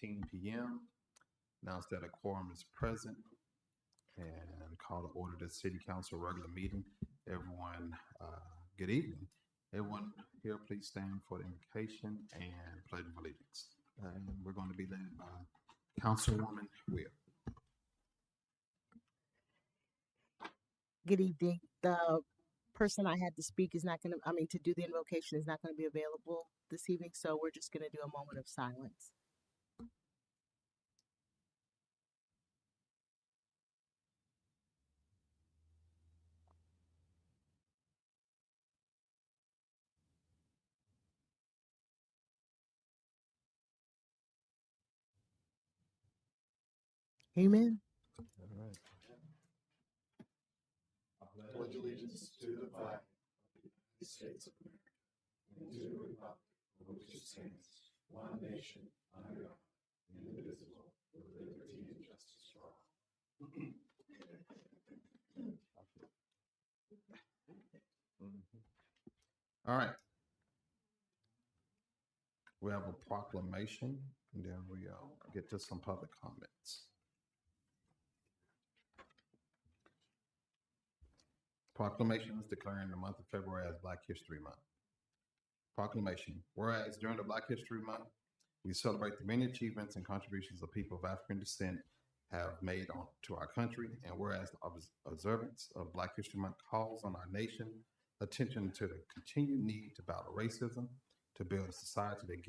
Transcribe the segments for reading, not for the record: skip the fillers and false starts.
9:15 p.m. Announce that a quorum is present and call to order the City Council regular meeting. Everyone, good evening. Everyone here, please stand for the invocation and pledge of allegiance. And we're going to be led by Councilwoman Will. Good evening. The person I had to speak is not going to, to do the invocation is not going to be available this evening, so we're just going to do a moment of silence. Amen. All right. I pledge allegiance to the flag of the United States of America and to the republic for which it stands, one nation, under God, indivisible, with liberty and justice for all. All right. We have a proclamation, and then we get to some public comments. Proclamations declaring the month of February as Black History Month. Proclamation. Whereas during the Black History Month, we celebrate the many achievements and contributions of people of African descent have made to our country, and whereas the observance of Black History Month calls on our nation attention to the continued need to battle racism, to build a society that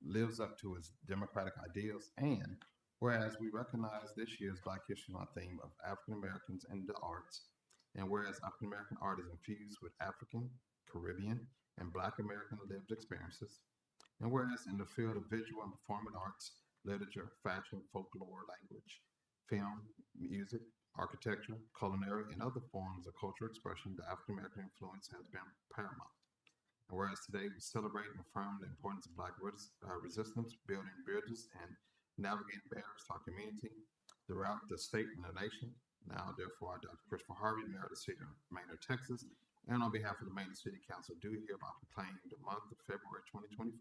lives up to its democratic ideals, and whereas we recognize this year's Black History Month theme of African Americans and the arts, and whereas African American art is infused with African, Caribbean, and Black American lived experiences, and whereas in the field of visual and performing arts, literature, fashion, folklore, language, film, music, architecture, culinary, and other forms of cultural expression, the African American influence has been paramount. And whereas today we celebrate and affirm the importance of Black resistance, building bridges, and navigating barriers to our community throughout the state and the nation. Now, therefore, I, Dr. Christopher Harvey, Mayor of the City of Maynard, Texas, and on behalf of the Maynard City Council, do hereby proclaim the month of February 2024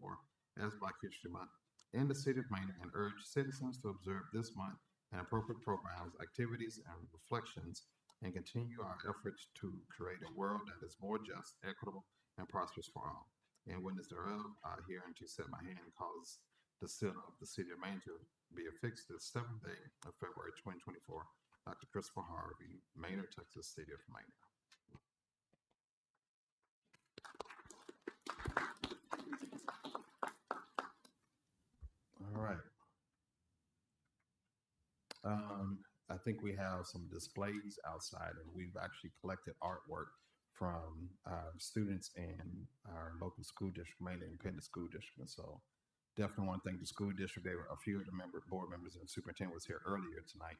as Black History Month in the City of Maynard and urge citizens to observe this month and appropriate programs, activities, and reflections, and continue our efforts to create a world that is more just, equitable, and prosperous for all. And witness thereof, I hereunto set my hand and cause the seal of the City of Maynard to be affixed the 7th day of February 2024. Dr. Christopher Harvey, Maynard, Texas, City of Maynard. All right. I think we have some displays outside, and we've actually collected artwork from students in our local school district, Maynard Independent School District. And so definitely want to thank the school district. They were a few of the board members and the superintendent was here earlier tonight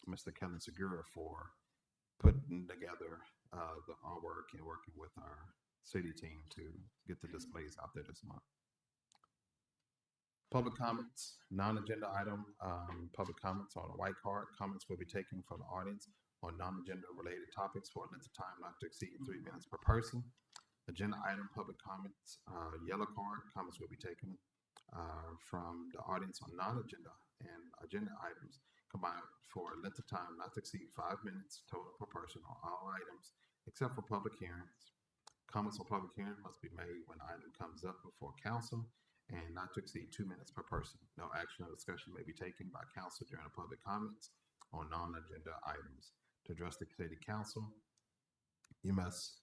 Mr. Kevin Segura for putting together the artwork and working with our city team to get the displays out there this month. Public comments, non-agenda item, public comments on a white card. Comments will be taken from the audience on non-agenda related topics for a length of time not to exceed 3 minutes per person. Agenda item, public comments, yellow card. Comments will be taken from the audience on non-agenda and agenda items combined for a length of time not to exceed 5 minutes total per person on all items except for public hearings. Comments on public hearing must be made when the item comes up before council and not to exceed 2 minutes per person. No action or discussion may be taken by council during the public comments on non-agenda items. To address the city council, you must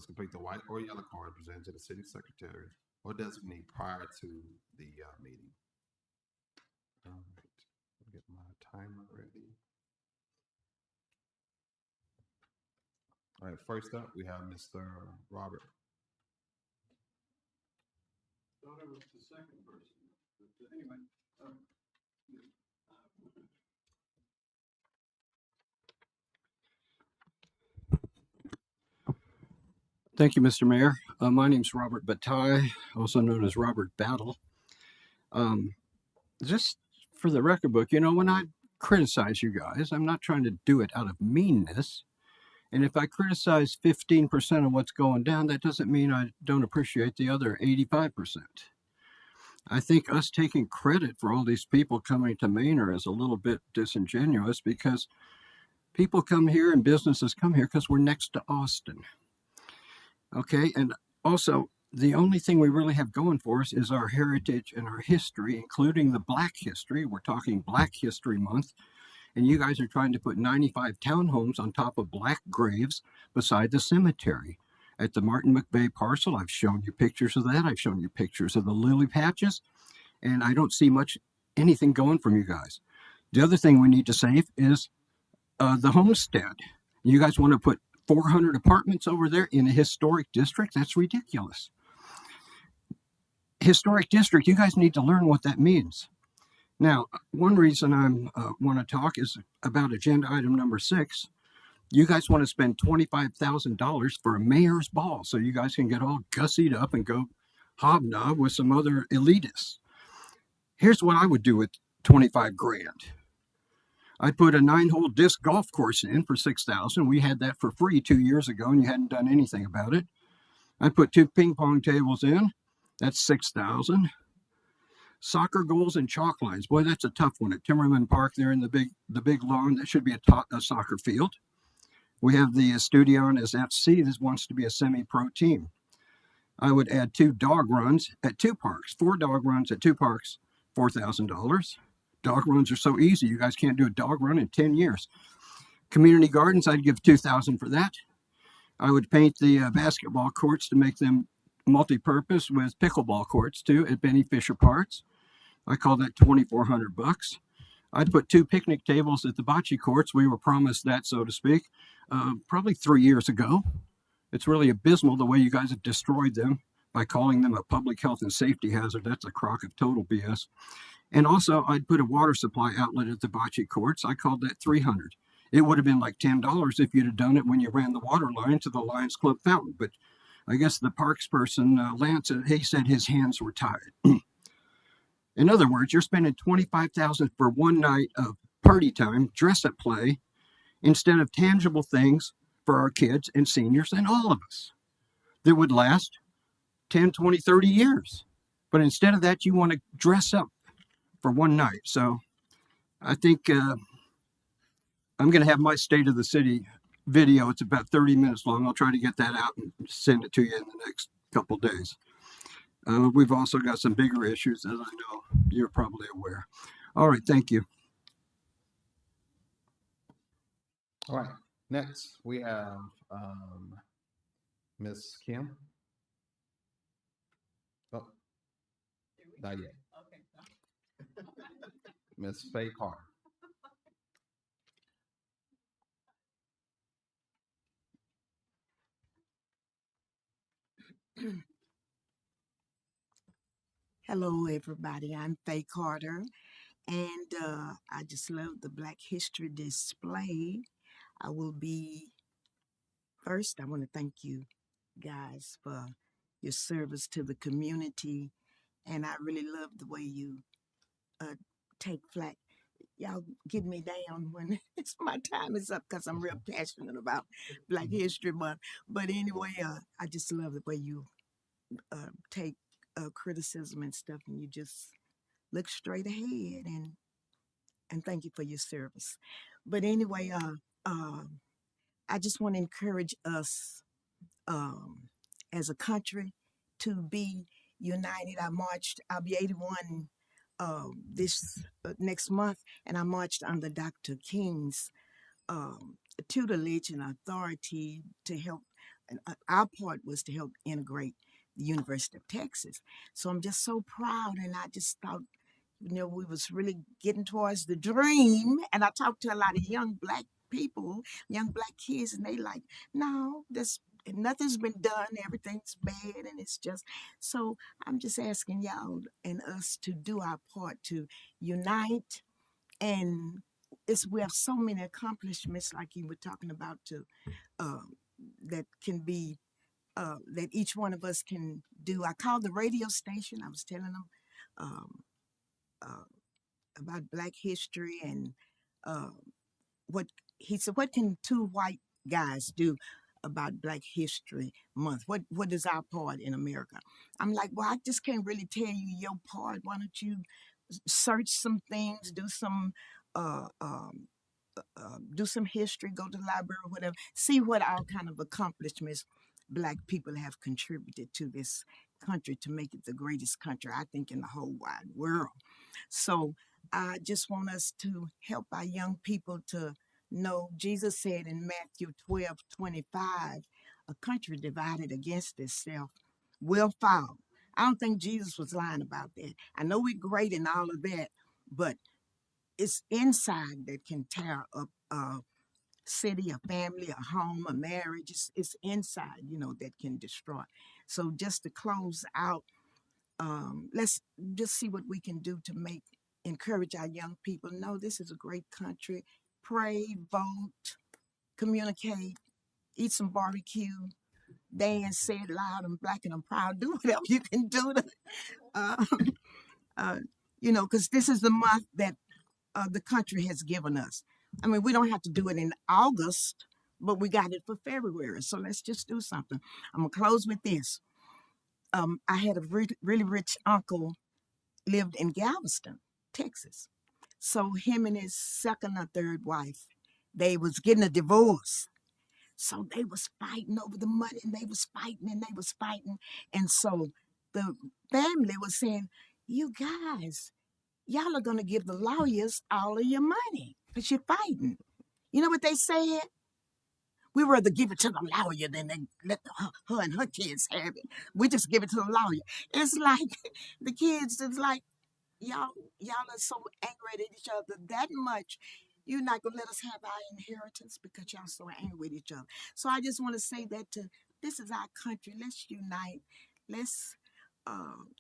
complete the white or yellow card presented to the city secretary or designate prior to the meeting. All right, I'll get my timer ready. All right, first up, we have Mr. Robert. Thought it was the second person, but anyway. Thank you, Mr. Mayor. My name's Robert Bataille, also known as Robert Battle. Just for the record book, when I criticize you guys, I'm not trying to do it out of meanness. And if I criticize 15% of what's going down, that doesn't mean I don't appreciate the other 85%. I think us taking credit for all these people coming to Manor is a little bit disingenuous, because people come here and businesses come here because we're next to Austin. Okay. And also, the only thing we really have going for us is our heritage and our history, including the Black history. We're talking Black History Month. And you guys are trying to put 95 townhomes on top of black graves beside the cemetery. At the Martin McVeigh parcel, I've shown you pictures of that. I've shown you pictures of the lily patches, and I don't see much anything going from you guys. The other thing we need to save is the homestead. You guys want to put 400 apartments over there in a historic district? That's ridiculous. Historic district, you guys need to learn what that means. Now, one reason I want to talk is about agenda item number 6. You guys want to spend $25,000 for a mayor's ball so you guys can get all gussied up and go hobnob with some other elitists. Here's what I would do with 25 grand. I'd put a 9-hole disc golf course in for $6,000. We had that for free 2 years ago, and you hadn't done anything about it. I'd put 2 ping pong tables in. That's $6,000. Soccer goals and chalk lines. Boy, that's a tough one at Timmerman Park there in the big lawn. That should be a soccer field. We have the Studion as FC. This wants to be a semi-pro team. I would add 2 dog runs at 2 parks. 4 dog runs at 2 parks, $4,000. Dog runs are so easy. You guys can't do a dog run in 10 years. Community gardens, I'd give $2,000 for that. I would paint the basketball courts to make them multi-purpose with pickleball courts too at Benny Fisher Parks. I call that $2,400. I'd put 2 picnic tables at the bocce courts. We were promised that, so to speak, probably 3 years ago. It's really abysmal the way you guys have destroyed them by calling them a public health and safety hazard. That's a crock of total BS. And also, I'd put a water supply outlet at the bocce courts. I called that $300. It would have been like $10 if you'd have done it when you ran the water line to the Lions Club fountain. But I guess the parks person, Lance, he said his hands were tired. In other words, you're spending $25,000 for one night of party time, dress-up play, instead of tangible things for our kids and seniors and all of us that would last 10, 20, 30 years. But instead of that, you want to dress up for one night. So I think I'm going to have my State of the City video. It's about 30 minutes long. I'll try to get that out and send it to you in the next couple days. We've also got some bigger issues, as I know you're probably aware. All right, thank you. All right. Next, we have Miss Kim. Oh, not yet. Miss Faye Carter. Hello, everybody. I'm Faye Carter, and I just love the Black History display. I will be first. I want to thank you guys for your service to the community, and I really love the way you take flack. Y'all get me down when it's my time is up, because I'm real passionate about Black History Month. But anyway, I just love the way you take criticism and stuff, and you just look straight ahead, and thank you for your service. But anyway, I just want to encourage us as a country to be united. I'll be 81 this next month, and I marched under Dr. King's tutelage and authority to help. And our part was to help integrate the University of Texas. So I'm just so proud, and I just thought, we was really getting towards the dream. And I talked to a lot of young Black people, young Black kids, and they like, no, nothing's been done, everything's bad, and it's just, so I'm just asking y'all and us to do our part to unite. And we have so many accomplishments, like you were talking about, that can be that each one of us can do. I called the radio station. I was telling them about Black history, and what he said, what can 2 white guys do about Black History Month. What is our part in America? I'm like, well, I just can't really tell you your part. Why don't you search some things, uh, um, do some history, go to the library, whatever, see what our kind of accomplishments Black people have contributed to this country to make it the greatest country, I think, in the whole wide world. So I just want us to help our young people to know Jesus said in Matthew 12:25, a country divided against itself will fall. I don't think Jesus was lying about that. I know we're great and all of that, but it's inside that can tear up a city, a family, a home, a marriage. It's inside, that can destroy. So just to close out, let's just see what we can do to encourage our young people. No, this is a great country. Pray, vote, communicate, eat some barbecue, dance, say it loud. I'm Black and I'm proud. Do whatever you can do to, uh, uh, because this is the month that the country has given us. I mean, we don't have to do it in August, but we got it for February. So let's just do something. I'm gonna close with this. I had a really rich uncle lived in Galveston, Texas. So him and his second or third wife, they was getting a divorce. So they was fighting over the money, and they was fighting, and they was fighting. And so the family was saying, you guys, y'all are going to give the lawyers all of your money because you're fighting. You know what they said? We rather give it to the lawyer than they let her and her kids have it. We just give it to the lawyer. It's like the kids, it's like, y'all are so angry at each other that much. You're not gonna let us have our inheritance because y'all so angry with each other. So I just want to say that this is our country. Let's unite. Let's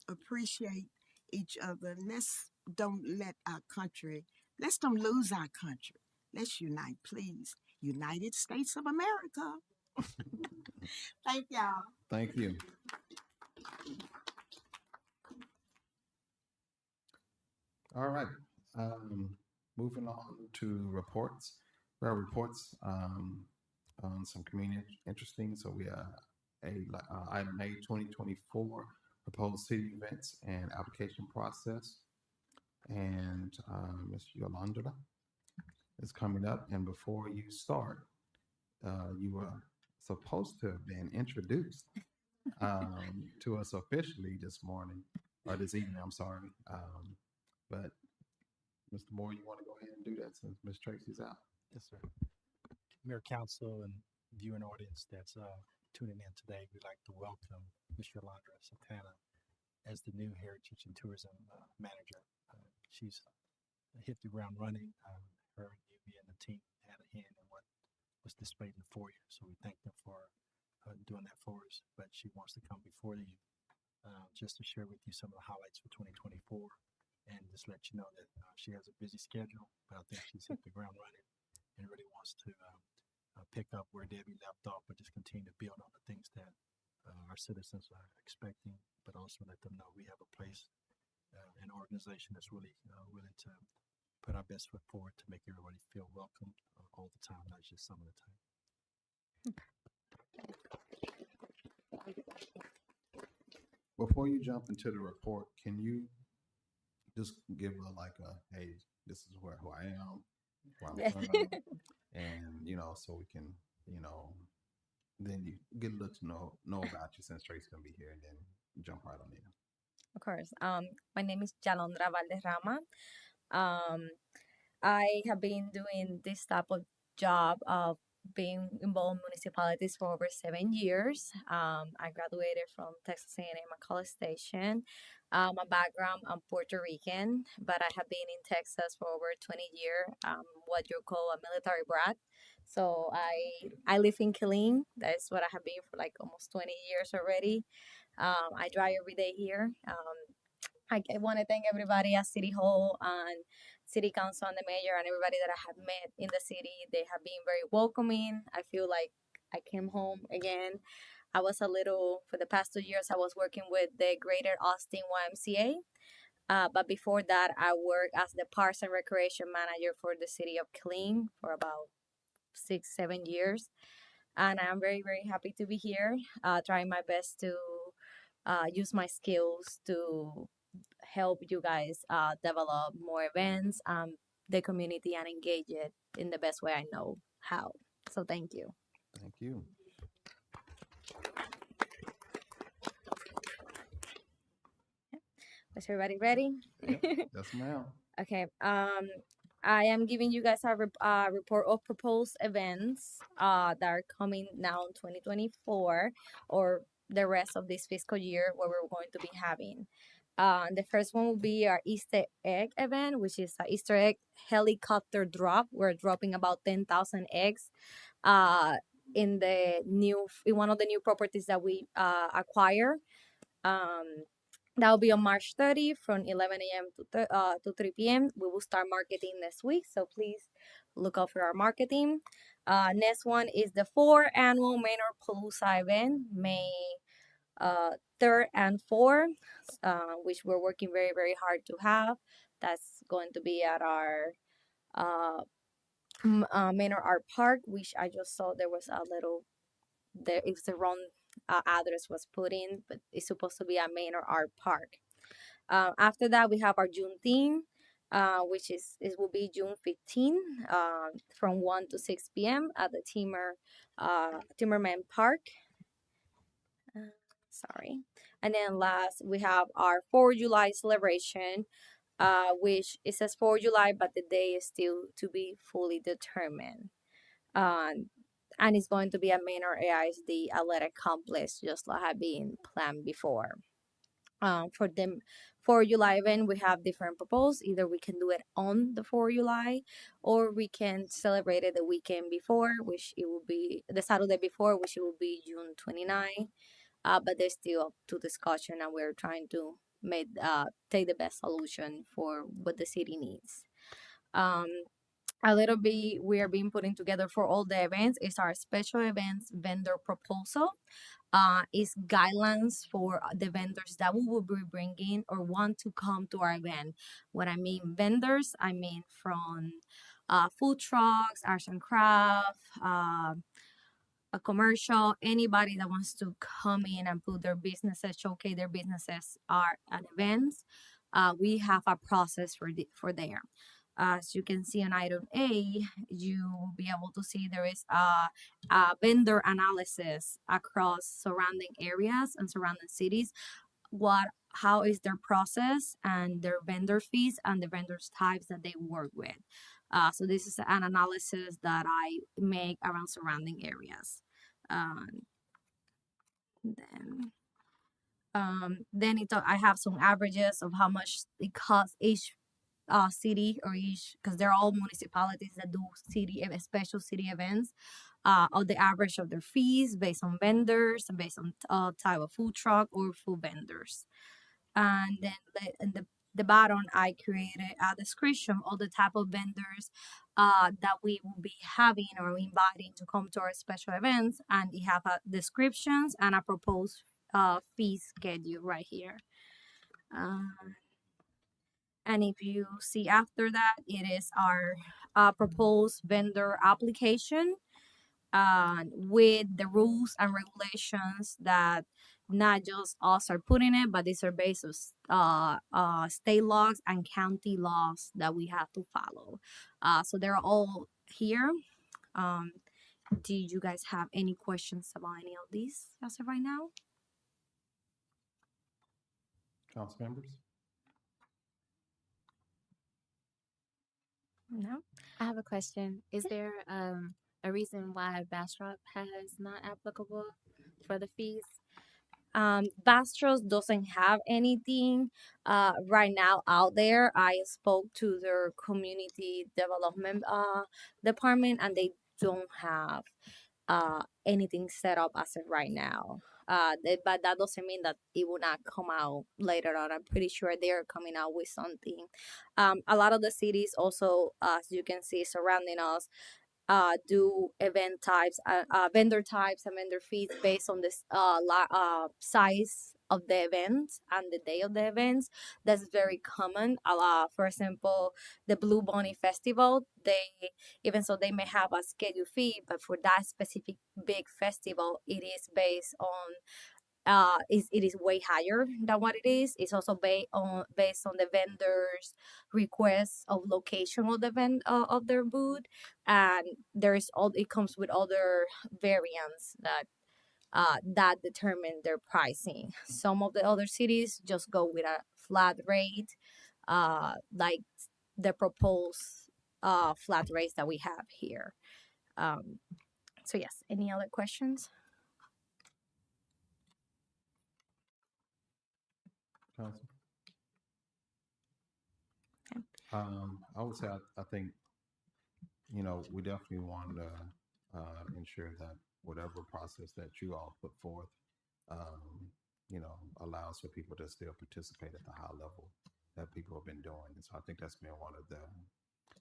appreciate each other. Let's don't let our country. Let's don't lose our country. Let's unite, please. United States of America. Thank y'all. Thank you. All right. Moving on to reports. We have reports on some community interesting. So we have item A 2024 proposed city events and application process. And Ms. Yolanda is coming up. And before you start, you were supposed to have been introduced to us officially this morning or this evening. I'm sorry. But Mr. Moore, you want to go ahead and do that since Ms. Tracy's out? Yes, sir. Mayor, Council, and viewing audience that's tuning in today, we'd like to welcome Ms. Yolanda Santana as the new Heritage and Tourism Manager. She's hit the ground running. Her and Yubi and the team had a hand in what was displayed in the foyer, so we thank them for doing that for us. But she wants to come before you just to share with you some of the highlights for 2024 and just let you know that she has a busy schedule, but I think she's hit the ground running and really wants to pick up where Debbie left off, but just continue to build on the things that our citizens are expecting, but also let them know we have a place, an organization that's really willing to put our best foot forward to make everybody feel welcome all the time, not just some of the time. Before you jump into the report, can you just give hey, this is who I am, where I'm from, and so we can, then you get a little to know about you since Tracy's gonna be here, and then jump right on in. Of course. My name is Jalondra Valderrama. I have been doing this type of job of being involved in municipalities for over 7 years. I graduated from Texas A&M at College Station. My background, I'm Puerto Rican, but I have been in Texas for over 20 years. What you call a military brat. So I live in Killeen. That's what I have been for like almost 20 years already. I drive every day here. I want to thank everybody at City Hall and City Council and the mayor and everybody that I have met in the city. They have been very welcoming. I feel like I came home again. I was for the past 2 years, I was working with the Greater Austin YMCA. But before that, I worked as the Parks and Recreation Manager for the city of Killeen for about 6, 7 years, and I'm very, very happy to be here, trying my best to use my skills to help you guys develop more events, the community, and engage it in the best way I know how. So thank you. Thank you. Is everybody ready? Yes, ma'am. Okay. I am giving you guys a report of proposed events that are coming now in 2024, or the rest of this fiscal year, where we're going to be having. The first one will be our Easter egg event, which is an Easter egg helicopter drop. We're dropping about 10,000 eggs in one of the new properties that we acquire. That will be on March 30 from 11 a.m. to 3 p.m. We will start marketing next week, so please look out for our marketing. Next one is the 4th annual Manor Palooza event, May 3rd and 4th, which we're working very, very hard to have. That's going to be at our Manor Art Park, which I just saw there was a little, it's the wrong address was put in, but it's supposed to be at Manor Art Park. After that, we have our June theme, which it will be June 15, from 1 to 6 p.m. at the Timmerman Park. Sorry. And then last, we have our 4th July celebration, which it says 4th July, but the day is still to be fully determined. And it's going to be at Manor AISD Athletic Complex, just like had been planned before. For the 4th July event, we have different proposals. Either we can do it on the 4th July, or we can celebrate it the weekend before, which it will be the Saturday before, which it will be June 29. But there's still up to discussion, and we're trying to take the best solution for what the city needs. A little bit we are being putting together for all the events is our special events vendor proposal. Is guidelines for the vendors that we will be bringing or want to come to our event. When I mean vendors, I mean from food trucks, arts and craft, a commercial, anybody that wants to come in and put their businesses, showcase their businesses are at events. We have a process for there. As you can see on item A, you will be able to see there is a vendor analysis across surrounding areas and surrounding cities. How is their process and their vendor fees and the vendors types that they work with. So this is an analysis that I make around surrounding areas. Then I have some averages of how much it costs each city or each, because they're all municipalities that do special city events, of the average of their fees based on vendors and based on type of food truck or food vendors. And then in the bottom, I created a description of the type of vendors that we will be having or inviting to come to our special events, and you have descriptions and a proposed fee schedule right here. And if you see after that, it is our proposed vendor application with the rules and regulations that not just us are putting it, but these are based on state laws and county laws that we have to follow. So they're all here. Do you guys have any questions about any of these as of right now? Council members? No. I have a question. Is there a reason why Bastrop has not applicable for the fees? Bastrop doesn't have anything right now out there. I spoke to their community development department, and they don't have anything set up as of right now. But that doesn't mean that it will not come out later on. I'm pretty sure they're coming out with something. A lot of the cities also, as you can see surrounding us, do event types, vendor types and vendor fees based on this size of the event and the day of the events. That's very common. For example, the Blue Bunny Festival, even so they may have a schedule fee, but for that specific big festival, it is based on it is way higher than what it is. It's also based on the vendors' request of location of the of their booth, and it comes with other variants that determine their pricing. Some of the other cities just go with a flat rate, like the proposed flat rates that we have here. Um, so yes, any other questions? Council? Okay. I would say I think, we definitely want to ensure that whatever process that you all put forth, allows for people to still participate at the high level that people have been doing. And so I think that's been one of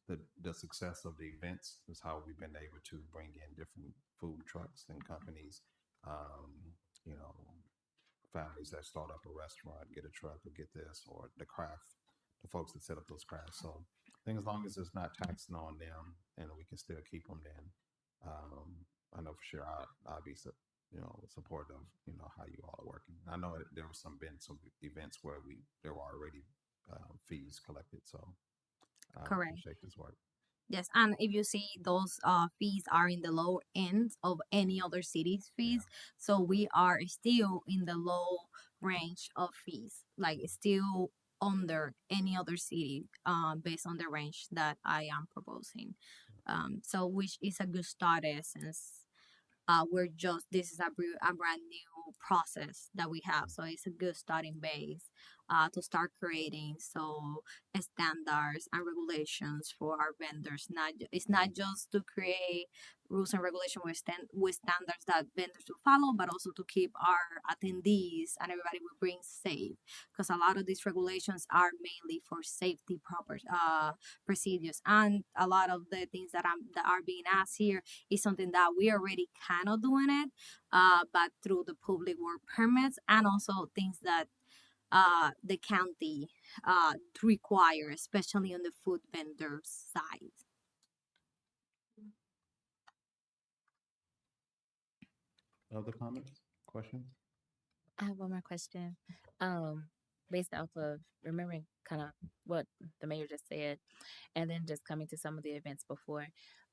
the success of the events is how we've been able to bring in different food trucks and companies, you know, families that start up a restaurant, get a truck or get this, or the folks that set up those crafts. So I think as long as it's not taxing on them and we can still keep them, then I know for sure I'll be supportive of how you all are working. I know there was been some events where there were already fees collected, so I Correct. appreciate this work. Yes, and if you see those fees are in the low end of any other city's fees, so we are still in the low range of fees, like it's still under any other city, based on the range that I am proposing. So which is a good start since this is a brand new process that we have, so it's a good starting base to start creating standards and regulations for our vendors. It's not just to create rules and regulations with standards that vendors will follow, but also to keep our attendees and everybody we bring safe, because a lot of these regulations are mainly for safety procedures, and a lot of the things that are being asked here is something that we already kind of doing it, but through the public work permits and also things that the county require, especially on the food vendor side. Other comments, questions? I have one more question. Um, Based off of remembering kind of what the mayor just said, and then just coming to some of the events before.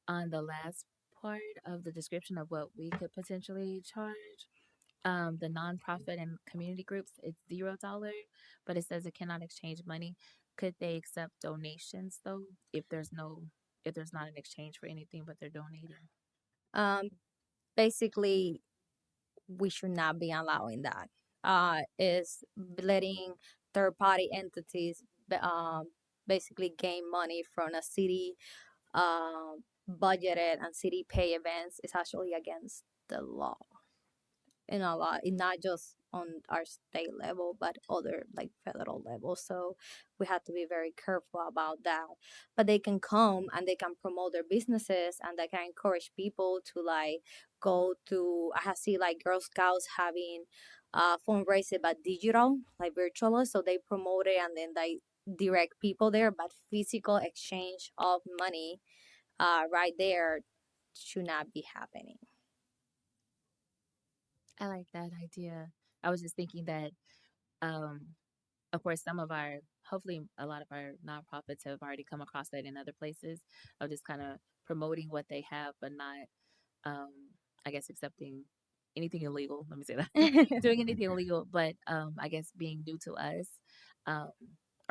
On the last part of the description of what we could potentially charge, the nonprofit and community groups, it's $0, but it says it cannot exchange money. Could they accept donations though, if there's not an exchange for anything, but they're donating? Basically, we should not be allowing that. Is letting third party entities basically gain money from a city budgeted and city pay events is actually against the law in a lot, not just on our state level but other like federal level, so we have to be very careful about that. But they can come and they can promote their businesses and they can encourage people to like go to, I have seen like Girl Scouts having fundraising but digital, like virtual, so they promote it and then they direct people there, but physical exchange of money right there should not be happening. I like that idea. I was just thinking that, um, of course, hopefully, a lot of our nonprofits have already come across that in other places of just kind of promoting what they have, but not, um, I guess, accepting anything illegal. Let me say that. Doing anything illegal, but I guess being new to us, um,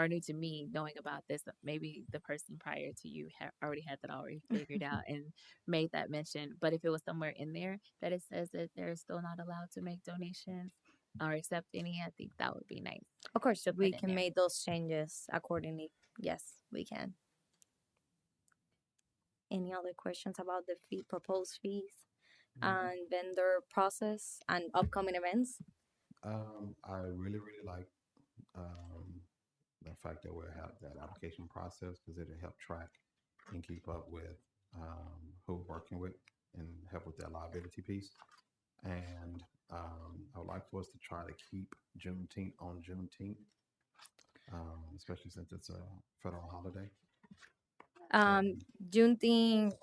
or new to me, knowing about this, maybe the person prior to you already had that already figured out and made that mention. But if it was somewhere in there that it says that they're still not allowed to make donations or accept any, I think that would be nice. Of course, to put we in can there. make those changes accordingly. Yes, we can. Any other questions about the proposed fees and vendor process and upcoming events? I really, really like the fact that we'll have that application process because it'll help track and keep up with who we're working with and help with that liability piece. And I would like for us to try to keep Juneteenth on Juneteenth, especially since it's a federal holiday. Um, Juneteenth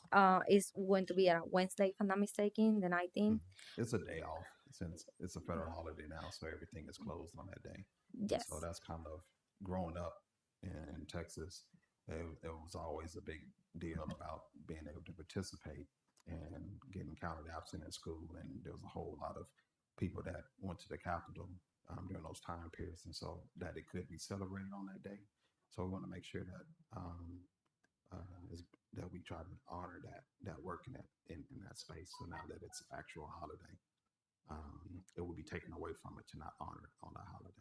is going to be a Wednesday, if I'm not mistaken, the 19th. It's a day off since it's a federal holiday now, so everything is closed on that day. Yes. So that's kind of growing up in Texas. It was always a big deal about being able to participate and getting counted absent in school. And there was a whole lot of people that went to the Capitol during those time periods, and so that it could be celebrated on that day. So we want to make sure that that we try to honor that work in that space. So now that it's an actual holiday, it will be taken away from it to not honor it on that holiday.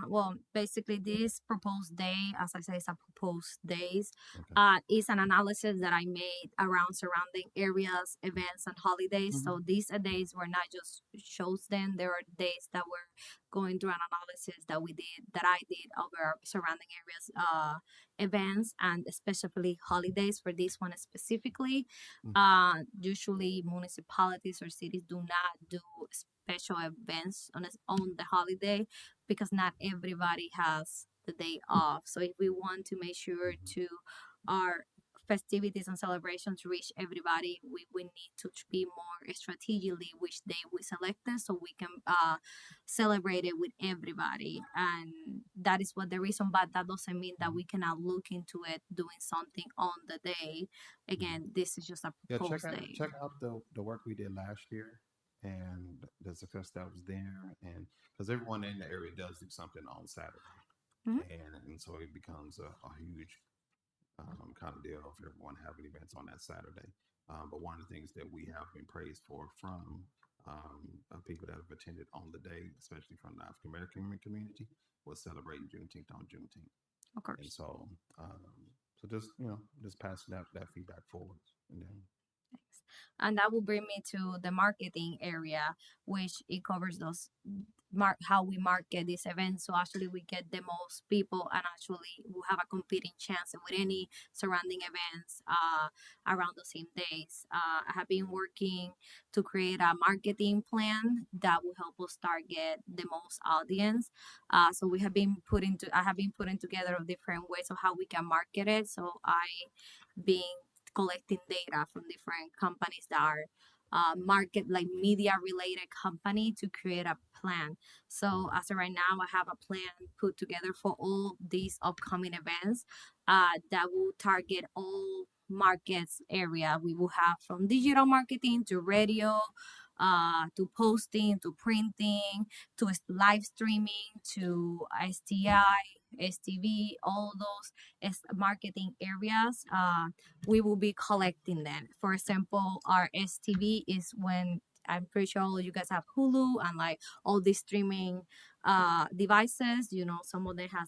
Well, basically, this proposed day, as I say, it's a proposed days, Okay. is an analysis that I made around surrounding areas, events, and holidays. So these days were not just chosen; there are days that were going through an analysis that I did over surrounding areas, events, and especially holidays. For this one specifically, usually municipalities or cities do not do special events on the holiday, because not everybody has the day off. So if we want to make sure to our festivities and celebrations reach everybody, we need to be more strategically which day we selected, so we can celebrate it with everybody. And that is what the reason, but that doesn't mean that we cannot look into it doing something on the day. Again, this is just a Yeah, proposed day. check out the work we did last year and the success that was there, and because everyone in the area does do something on Saturday, Mhm. and so it becomes a huge kind of deal if everyone having events on that Saturday. But one of the things that we have been praised for from people that have attended on the day, especially from the African American community, was celebrating Juneteenth on Juneteenth. Of And course. so, just just passing that feedback forward, and then Thanks. And that will bring me to the marketing area, which it covers those how we market this event. So actually, we get the most people, and actually, we have a competing chance with any surrounding events around the same days. I have been working to create a marketing plan that will help us target the most audience. So we have been I have been putting together different ways of how we can market it. So I been collecting data from different companies that are market like media related company to create a plan. So as of right now, I have a plan put together for all these upcoming events that will target all markets area. We will have from digital marketing to radio, to posting, to printing, to live streaming, to STI, STV, all those marketing areas. We will be collecting them. For example, our STV is when I'm pretty sure all of you guys have Hulu and like all these streaming devices. You know, some of them has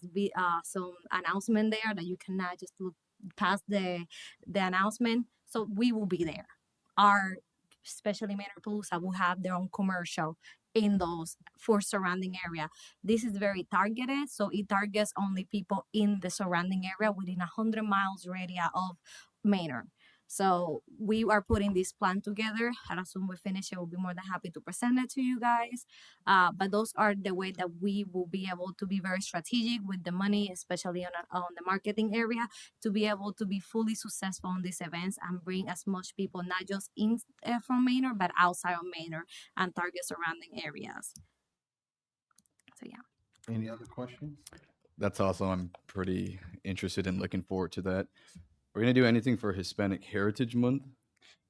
some announcement there that you cannot just look past the announcement. So we will be there. Our especially Metropalooza will have their own commercial in those for surrounding area. This is very targeted, so it targets only people in the surrounding area within 100 miles radius of Manor. So we are putting this plan together, and as soon as we finish it, we'll be more than happy to present it to you guys. But those are the way that we will be able to be very strategic with the money, especially on the marketing area, to be able to be fully successful on these events and bring as much people, not just in from Manor, but outside of Manor and target surrounding areas. So yeah. any other questions? That's awesome. I'm pretty interested in looking forward to that. We're gonna do anything for Hispanic Heritage Month?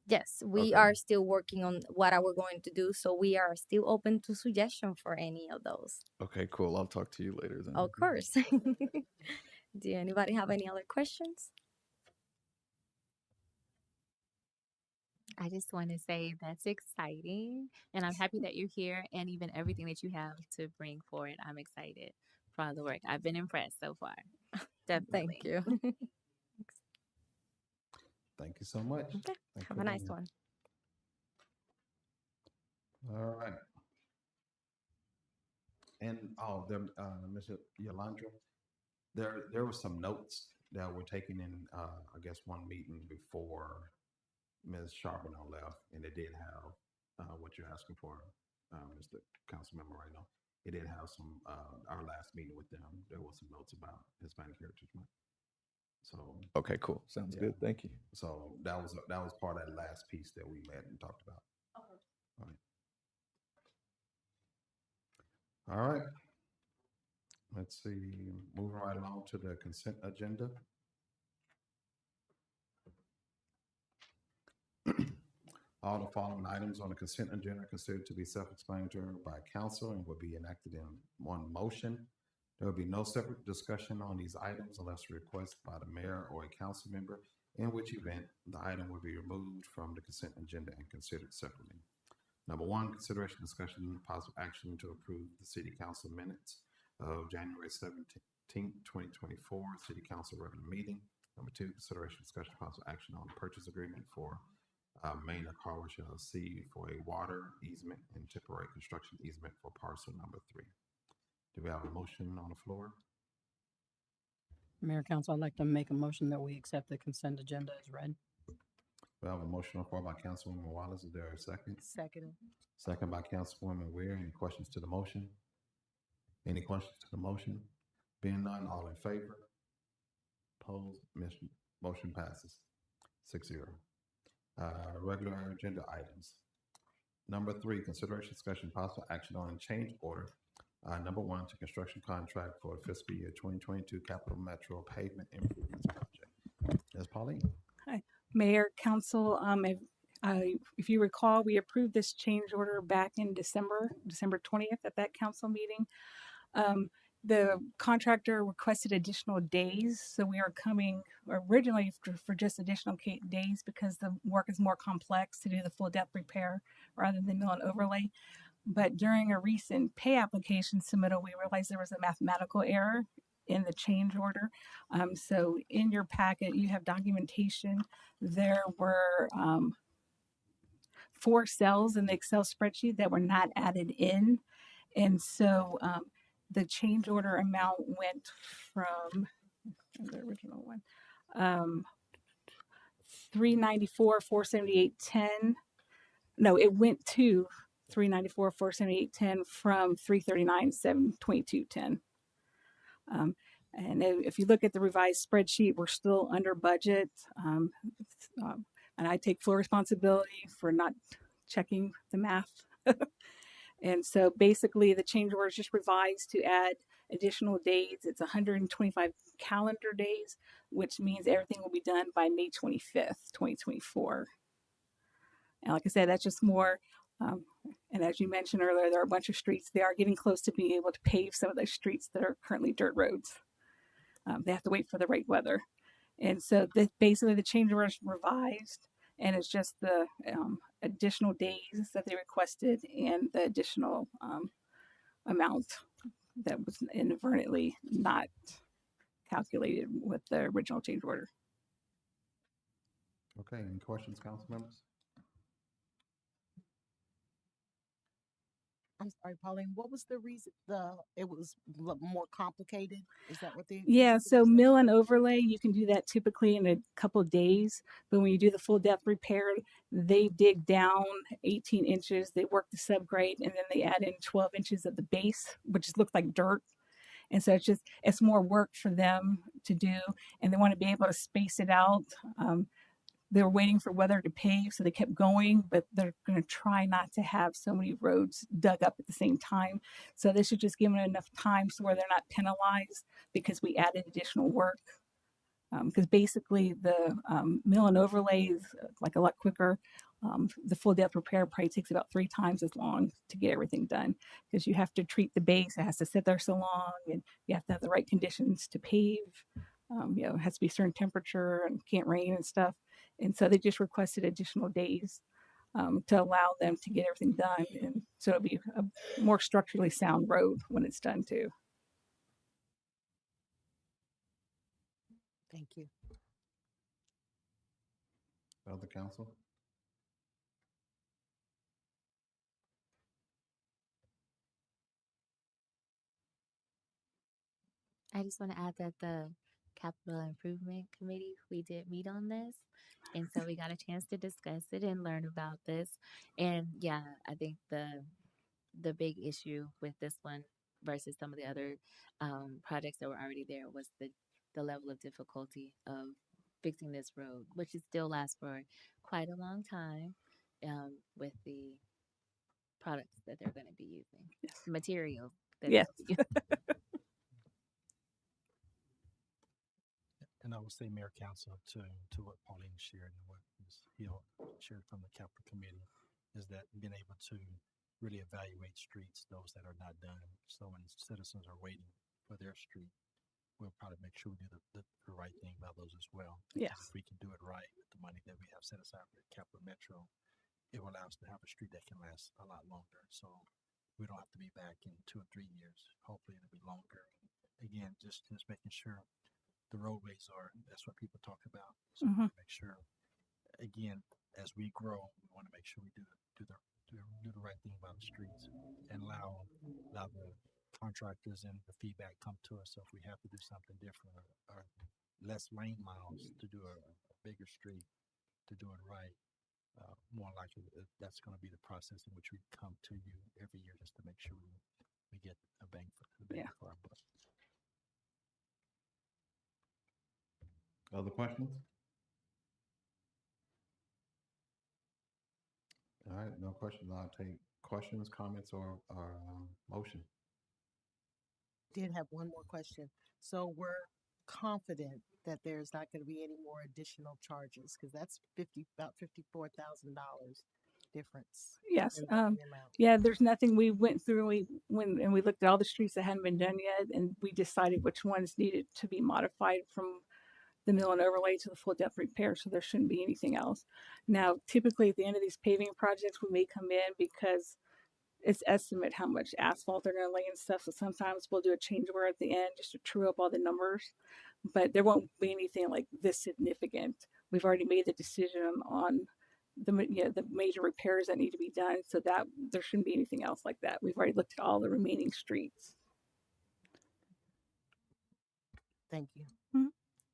Yes, we Okay. are still working on what we're going to do, so we are still open to suggestion for any of those. Okay, cool. I'll talk to you later then. Of course. Do anybody have any other questions? I just want to say that's exciting, and I'm happy that you're here, and even everything that you have to bring forward. I'm excited for all the work. I've been impressed so far. Definitely. Thank you. Thank you so much. Okay. Thank Have you a nice again. one. All right. And Mr. Yolandra, there were some notes that were taken in I guess one meeting before Ms. Charbonneau left, and they did have what you're asking for, Mr. Councilmember Reno. It did have some, our last meeting with them, there was some notes about Hispanic Heritage Month. So, Okay, cool. Sounds Yeah. good. Thank you. so that was part of that last piece that we met and talked about. All right. All right. Let's see, moving right along to the consent agenda. All the following items on the consent agenda are considered to be self-explanatory by council and will be enacted in one motion. There will be no separate discussion on these items unless requested by the mayor or a council member, in which event the item will be removed from the consent agenda and considered separately. Number one, consideration, discussion, possible action to approve the city council minutes of January 17th, 2024, city council regular meeting. Number two, consideration, discussion, possible action on the purchase agreement for Maynard Car Wash LLC for a water easement and temporary construction easement for parcel number 3. Do we have a motion on the floor? Mayor Council, I'd like to make a motion that we accept the consent agenda as read. We have a motion on the floor by Councilwoman Wallace. Is there a second? Second. Second by Councilwoman Weir. Any questions to the motion? Any questions to the motion? Being none, all in favor? Opposed? Motion passes 6-0. Regular agenda items. Number 3, consideration, discussion, possible action on change order. Number 1, to construction contract for fiscal year 2022 Capital Metro Pavement Improvements Project. Ms. Pauline. Mayor, Council, if you recall, we approved this change order back in December 20th at that council meeting. The contractor requested additional days, so we are coming originally for just additional days because the work is more complex to do the full depth repair rather than mill and overlay. But during a recent pay application submittal, we realized there was a mathematical error in the change order. So in your packet, you have documentation. There were 4 cells in the Excel spreadsheet that were not added in. And so the change order amount went from the original one, 394, 478.10. No, it went to 394, 478.10 from 339, 722.10. And if you look at the revised spreadsheet, we're still under budget. And I take full responsibility for not checking the math. And so basically the change order is just revised to add additional days. It's 125 calendar days, which means everything will be done by May 25th, 2024. And like I said, that's just more, and as you mentioned earlier, there are a bunch of streets. They are getting close to being able to pave some of those streets that are currently dirt roads. They have to wait for the right weather. And so basically the change order is revised, and it's just the additional days that they requested and the additional amount that was inadvertently not calculated with the original change order. Okay, any questions, council members? I'm sorry, Pauline, what was the reason it was more complicated? Is that what the Yeah, reason so is? mill and overlay, you can do that typically in a couple of days. But when you do the full depth repair, they dig down 18 inches, they work the subgrade, and then they add in 12 inches of the base, which looks like dirt. And so it's more work for them to do, and they want to be able to space it out. They were waiting for weather to pave, so they kept going, but they're going to try not to have so many roads dug up at the same time. So this should just give them enough time so where they're not penalized because we added additional work. Because basically the mill and overlay is like a lot quicker. The full depth repair probably takes about 3 times as long to get everything done because you have to treat the base. It has to sit there so long, and you have to have the right conditions to pave. It has to be a certain temperature and can't rain and stuff. And so they just requested additional days to allow them to get everything done. And so it'll be a more structurally sound road when it's done too. Thank you. Other council? I just want to add that the Capital Improvement Committee, we did meet on this. And so we got a chance to discuss it and learn about this. And yeah, I think the big issue with this one versus some of the other projects that were already there was the level of difficulty of fixing this road, which it still lasts for quite a long time with the products that they're going to be using, Yes. materials that Yes. they'll be using. And I would say, Mayor Council, to what Pauline shared and what Ms. Hill shared from the Capital Committee, is that being able to really evaluate streets, those that are not done. So when citizens are waiting for their street, we'll probably make sure we do the right thing by those as well. Because Yes. if we can do it right with the money that we have set aside for Capital Metro, it will allow us to have a street that can last a lot longer. So we don't have to be back in 2 or 3 years. Hopefully it'll be longer. Again, just making sure the roadways are, that's what people talk about. So we wanna make sure, again, as we grow, we want to make sure we do the right thing about the streets and allow the contractors and the feedback come to us. So if we have to do something different or less lane miles to do a bigger street, to do it right, more likely that's going to be the process in which we come to you every year just to make sure we get a bang for our buck. Other questions? All right, no questions. I'll take questions, comments, or motion. Did have one more question. So we're confident that there's not going to be any more additional charges because that's about $54,000 difference. Yes. in the amount. Yeah, there's nothing. We went through, we looked at all the streets that hadn't been done yet, and we decided which ones needed to be modified from the mill and overlay to the full depth repair. So there shouldn't be anything else. Now, typically at the end of these paving projects, we may come in because it's estimate how much asphalt they're going to lay and stuff. So sometimes we'll do a change order at the end just to true up all the numbers, but there won't be anything like this significant. We've already made the decision on the major repairs that need to be done, so that there shouldn't be anything else like that. We've already looked at all the remaining streets. Thank you.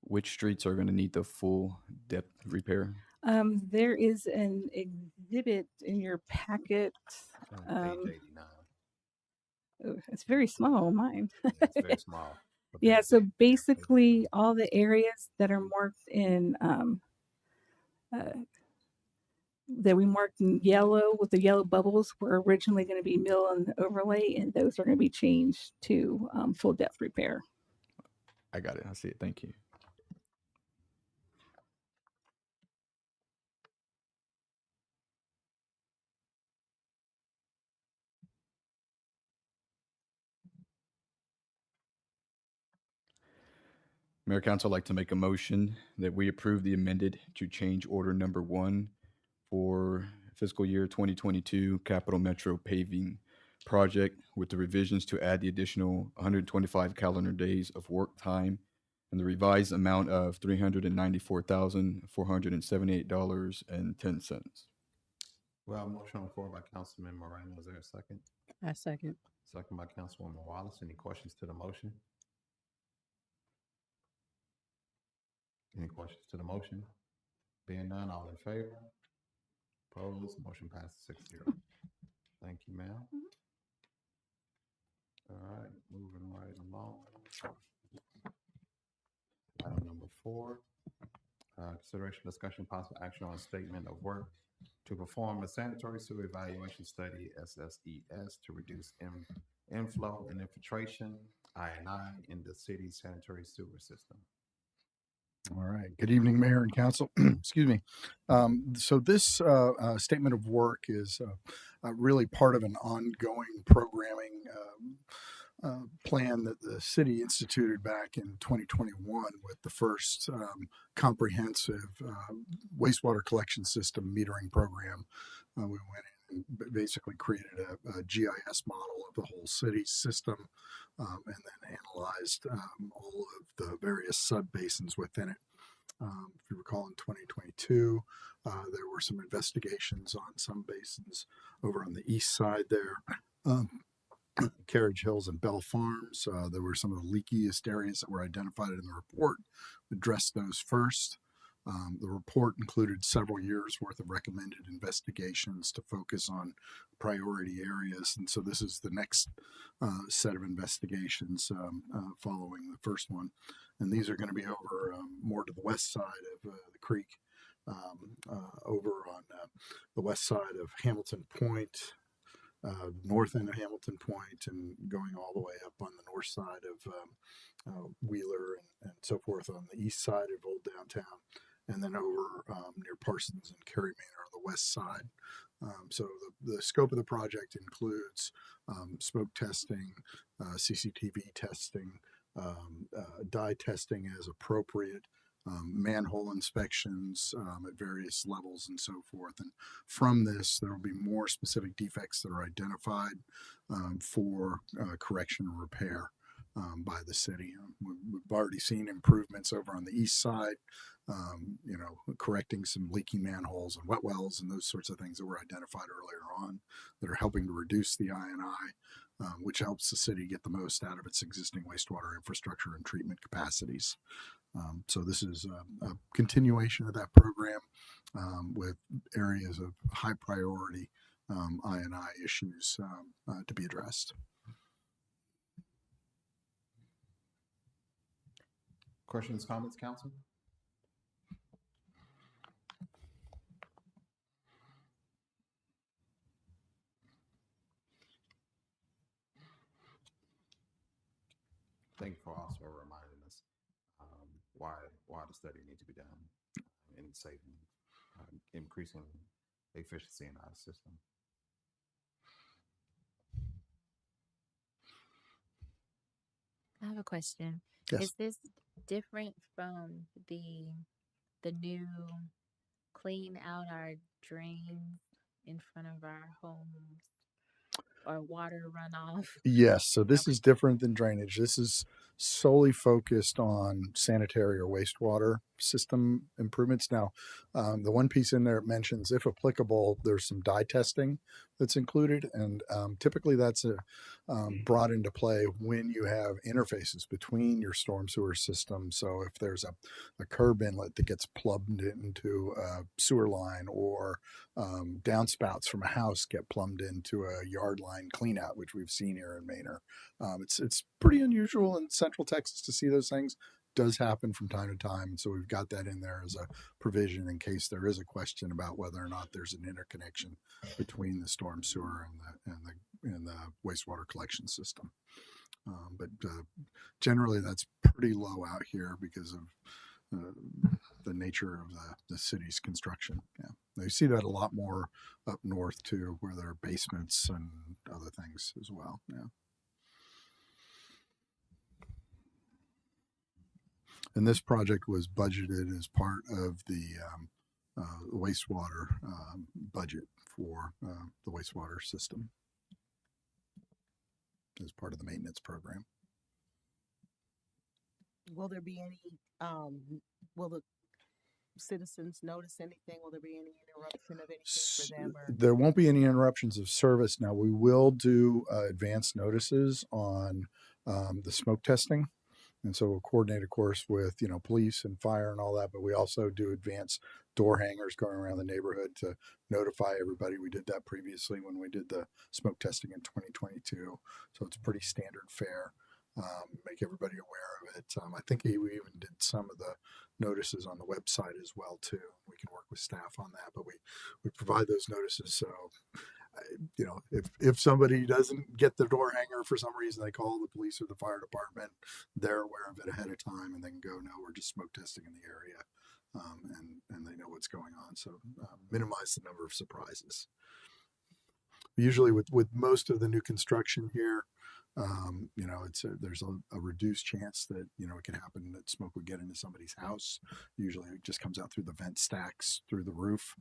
Which streets are going to need the full depth repair? There is an exhibit in your packet. Page 89. It's very small, mine. It's very small. Yeah, so basically all the areas that are marked in that we marked in yellow with the yellow bubbles were originally going to be mill and overlay, and those are going to be changed to full depth repair. I got it. I see it. Thank you. Mayor Council, I'd like to make a motion that we approve the amended to change order number 1 for fiscal year 2022 Capital Metro paving project with the revisions to add the additional 125 calendar days of work time and the revised amount of $394,478.10. Well, motion on the floor by Councilman Moreno. Is there a second? I second. Second by Councilwoman Wallace. Any questions to the motion? Any questions to the motion? Being none, all in favor? Opposed? Motion passes 6-0. Thank you, ma'am. All right, moving right along. Item number 4, consideration, discussion, possible action on statement of work to perform a sanitary sewer evaluation study, SSES, to reduce inflow and infiltration, I&I, in the city's sanitary sewer system. All right. Good evening, Mayor and Council. Excuse me. So this statement of work is really part of an ongoing programming plan that the city instituted back in 2021 with the first comprehensive wastewater collection system metering program. We went in and basically created a GIS model of the whole city system and then analyzed all of the various sub-basins within it. If you recall, in 2022, there were some investigations on some basins over on the east side there. Carriage Hills and Bell Farms. There were some of the leakiest areas that were identified in the report. Addressed those first. The report included several years worth of recommended investigations to focus on priority areas. And so this is the next set of investigations following the first one. And these are going to be over more to the west side of the creek, over on the west side of Hamilton Point, north end of Hamilton Point, and going all the way up on the north side of Wheeler and so forth on the east side of Old Downtown, and then over near Parsons and Cary Manor on the west side. So the scope of the project includes smoke testing, CCTV testing, dye testing as appropriate, manhole inspections at various levels and so forth. And from this, there will be more specific defects that are identified for correction or repair by the city. We've already seen improvements over on the east side, correcting some leaky manholes and wet wells and those sorts of things that were identified earlier on that are helping to reduce the I&I, which helps the city get the most out of its existing wastewater infrastructure and treatment capacities. So this is a continuation of that program with areas of high priority I&I issues to be addressed. Questions, comments, council? Thank you for also reminding us why the study needs to be done and saving, increasing efficiency in our system. I have a question. Yes. Is this different from the new clean out our drains in front of our homes or water runoff? Yes, so this Okay. is different than drainage. This is solely focused on sanitary or wastewater system improvements. Now, the one piece in there mentions, if applicable, there's some dye testing that's included, and typically that's brought into play when you have interfaces between your storm sewer system. So if there's a curb inlet that gets plumbed into a sewer line, or downspouts from a house get plumbed into a yard line cleanout, which we've seen here in Manor. It's pretty unusual in Central Texas to see those things. Does happen from time to time, and so we've got that in there as a provision in case there is a question about whether or not there's an interconnection between the storm sewer and the wastewater collection system. But generally, that's pretty low out here because of the nature of the city's construction. Yeah, you see that a lot more up north too, where there are basements and other things as well. Yeah. And this project was budgeted as part of the wastewater budget for the wastewater system as part of the maintenance program. Will there be any, will the citizens notice anything? Will there be any interruption of anything for them? Or? There won't be any interruptions of service. Now, we will do advance notices on the smoke testing. And so we'll coordinate, of course, with, police and fire and all that, but we also do advance door hangers going around the neighborhood to notify everybody. We did that previously when we did the smoke testing in 2022. So it's pretty standard fare. Make everybody aware of it. I think we even did some of the notices on the website as well too. We can work with staff on that, but we provide those notices. So, if somebody doesn't get the door hanger for some reason, they call the police or the fire department. They're aware of it ahead of time, and they can go, no, we're just smoke testing in the area, and they know what's going on. So minimize the number of surprises. Usually with most of the new construction here, there's a reduced chance that, it could happen that smoke would get into somebody's house. Usually it just comes out through the vent stacks through the roof.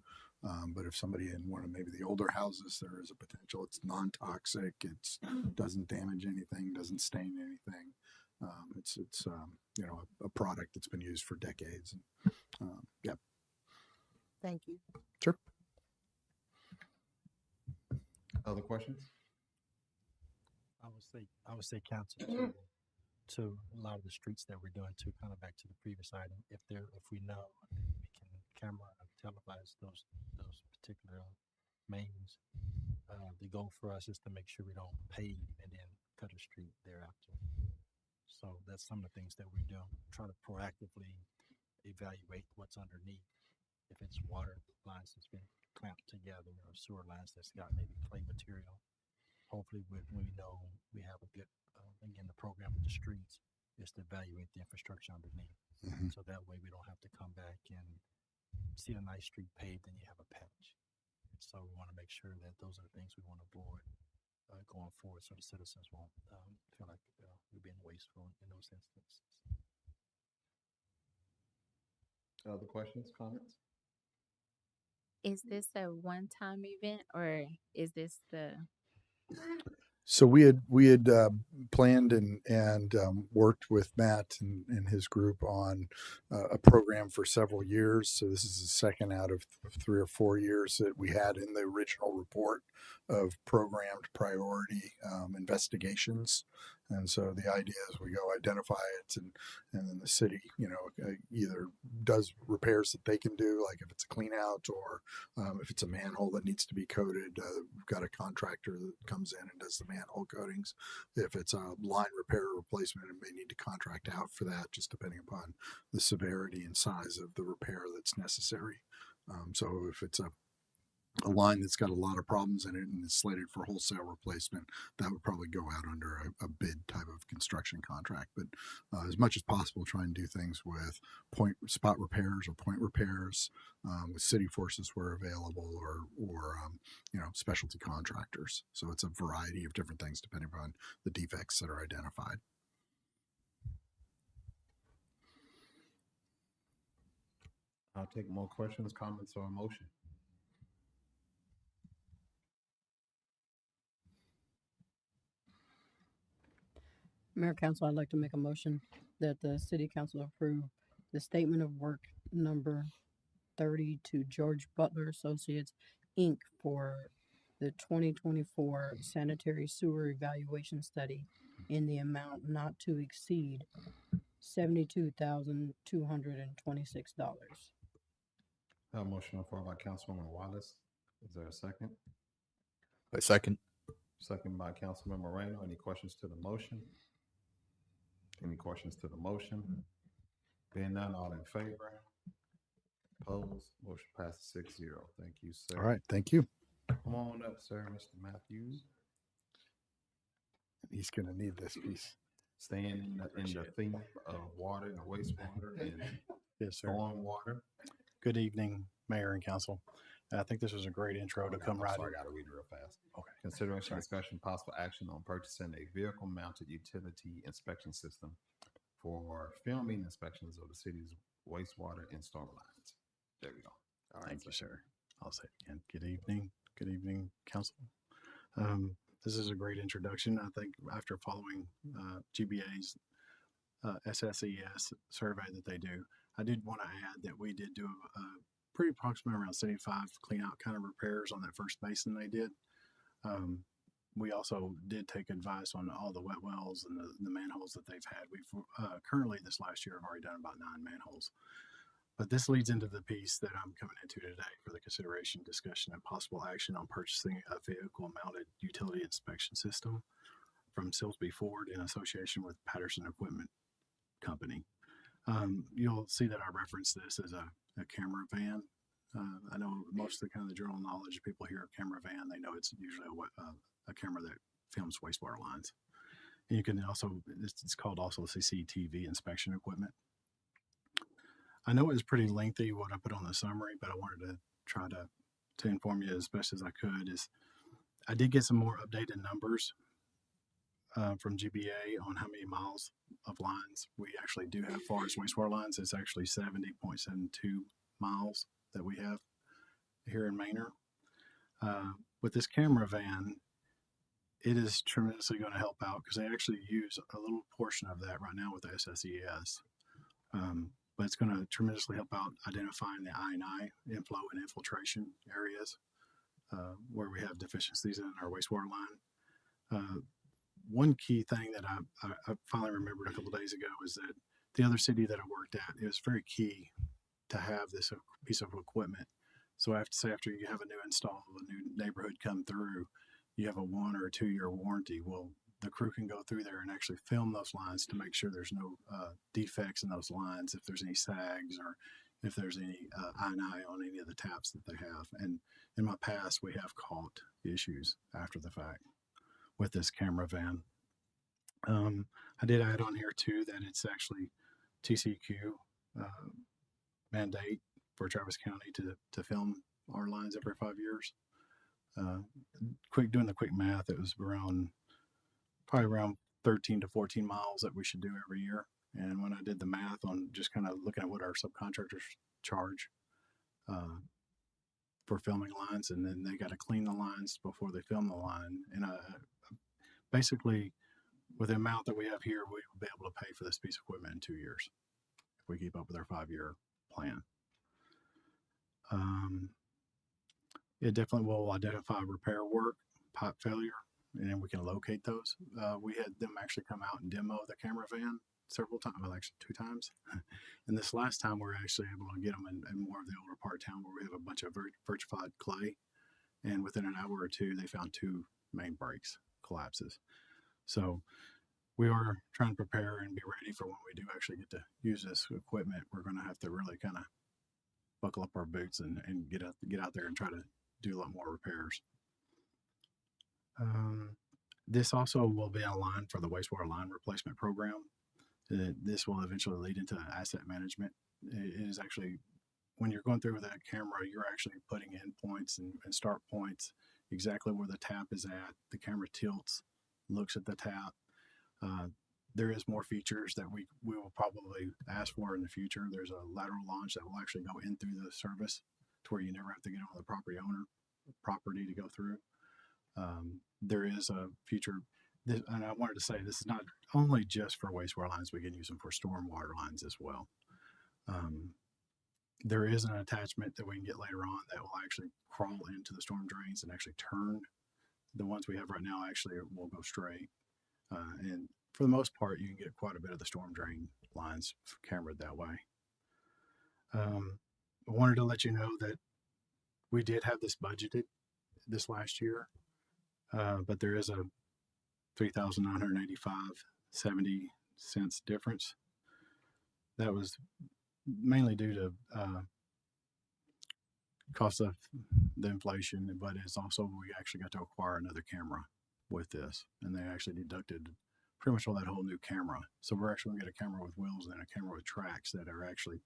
But if somebody in one of maybe the older houses, there is a potential. It's non-toxic. It doesn't damage anything, doesn't stain anything. It's a product that's been used for decades. Yeah. Thank you. Sure. Other questions? I would say council to a lot of the streets that we're doing too, kind of back to the previous item. If we know we can camera and televise those particular mains, the goal for us is to make sure we don't pave and then cut a street thereafter. So that's some of the things that we do. Try to proactively evaluate what's underneath. If it's water lines that's been clamped together or sewer lines that's got maybe clay material, hopefully when we know we have a good, again, the program with the streets is to evaluate the infrastructure underneath. Mhm. So that way we don't have to come back and see a nice street paved and you have a patch. So we want to make sure that those are the things we want to avoid going forward, so the citizens won't feel like we're being wasteful in those instances. Other questions, comments? Is this a one-time event or is this the? So we had planned and worked with Matt and his group on a program for several years. So this is the second out of 3 or 4 years that we had in the original report of programmed priority investigations. And so the idea is we go identify it, and then the city, either does repairs that they can do, like if it's a clean out or if it's a manhole that needs to be coated, we've got a contractor that comes in and does the manhole coatings. If it's a line repair or replacement, it may need to contract out for that, just depending upon the severity and size of the repair that's necessary. So if it's a line that's got a lot of problems in it and is slated for wholesale replacement, that would probably go out under a bid type of construction contract. But as much as possible, try and do things with spot repairs or point repairs with city forces where available, or specialty contractors. So it's a variety of different things depending upon the defects that are identified. I'll take more questions, comments, or a motion. Mayor Council, I'd like to make a motion that the city council approve the statement of work number 30 to George Butler Associates, Inc. for the 2024 sanitary sewer evaluation study in the amount not to exceed $72,226. I have a motion on the floor by Councilwoman Wallace. Is there a second? A second. Second by Councilman Moreno. Any questions to the motion? Any questions to the motion? Being none, all in favor? Opposed? Motion passes 6-0. Thank you, sir. All right. Thank you. Come on up, sir, Mr. Matthews. He's going to need this piece. Staying in the theme of water and wastewater and Yes, sir. storm water. Good evening, Mayor and Council. I think this was a great intro to come right I in. got to read it real fast. Okay. Consideration, discussion, possible action on purchasing a vehicle-mounted utility inspection system for filming inspections of the city's wastewater and storm lines. There we go. All right. Thank you, sir. I'll say it again. Good evening. Good evening, Council. This is a great introduction. I think after following GBA's SSES survey that they do, I did want to add that we did do a pretty approximate around 75 clean out kind of repairs on that first basin they did. We also did take advice on all the wet wells and the manholes that they've had. We've currently this last year have already done about 9 manholes. But this leads into the piece that I'm coming into today for the consideration, discussion, and possible action on purchasing a vehicle-mounted utility inspection system from Silsby Ford in association with Patterson Equipment Company. You'll see that I reference this as a camera van. I know most of the kind of the general knowledge people hear of camera van, they know it's usually a camera that films wastewater lines. And you can also, it's called also CCTV inspection equipment. I know it was pretty lengthy what I put on the summary, but I wanted to try to inform you as best as I could. Is I did get some more updated numbers from GBA on how many miles of lines we actually do have as far as wastewater lines. It's actually 70.72 miles that we have here in Manor. With this camera van, it is tremendously going to help out because they actually use a little portion of that right now with the SSES. But it's going to tremendously help out identifying the I&I inflow and infiltration areas where we have deficiencies in our wastewater line. one key thing that I finally remembered a couple days ago is that the other city that I worked at, it was very key to have this piece of equipment. So I have to say, after you have a new install, a new neighborhood come through, you have a 1 or 2 year warranty. Well, the crew can go through there and actually film those lines to make sure there's no defects in those lines, if there's any sags or if there's any I&I on any of the taps that they have. And in my past, we have caught issues after the fact with this camera van. I did add on here too that it's actually TCQ mandate for Travis County to film our lines every 5 years. Doing the quick math, it was probably around 13 to 14 miles that we should do every year. And when I did the math on just kind of looking at what our subcontractors charge for filming lines, and then they got to clean the lines before they film the line. And basically, with the amount that we have here, we will be able to pay for this piece of equipment in 2 years if we keep up with our 5-year plan. It definitely will identify repair work, pipe failure, and then we can locate those. We had them actually come out and demo the camera van several times, well, actually 2 times. And this last time, we're actually able to get them in more of the older part of town where we have a bunch of vitrified clay. And within an hour or 2, they found 2 main breaks, collapses. So we are trying to prepare and be ready for when we do actually get to use this equipment. We're going to have to really kind of buckle up our boots and get out there and try to do a lot more repairs. This also will be a line for the wastewater line replacement program. This will eventually lead into asset management. It is actually, when you're going through with that camera, you're actually putting in points and start points exactly where the tap is at. The camera tilts, looks at the tap. There is more features that we will probably ask for in the future. There's a lateral launch that will actually go in through the service to where you never have to get on the property to go through. There is a future, and I wanted to say this is not only just for wastewater lines, we can use them for stormwater lines as well. There is an attachment that we can get later on that will actually crawl into the storm drains and actually turn. The ones we have right now actually will go straight. And for the most part, you can get quite a bit of the storm drain lines cambered that way. I wanted to let you know that we did have this budgeted this last year, but there is a $3,985.70 difference. That was mainly due to cost of the inflation, but it's also we actually got to acquire another camera with this, and they actually deducted pretty much all that whole new camera. So we're actually going to get a camera with wheels and a camera with tracks that are actually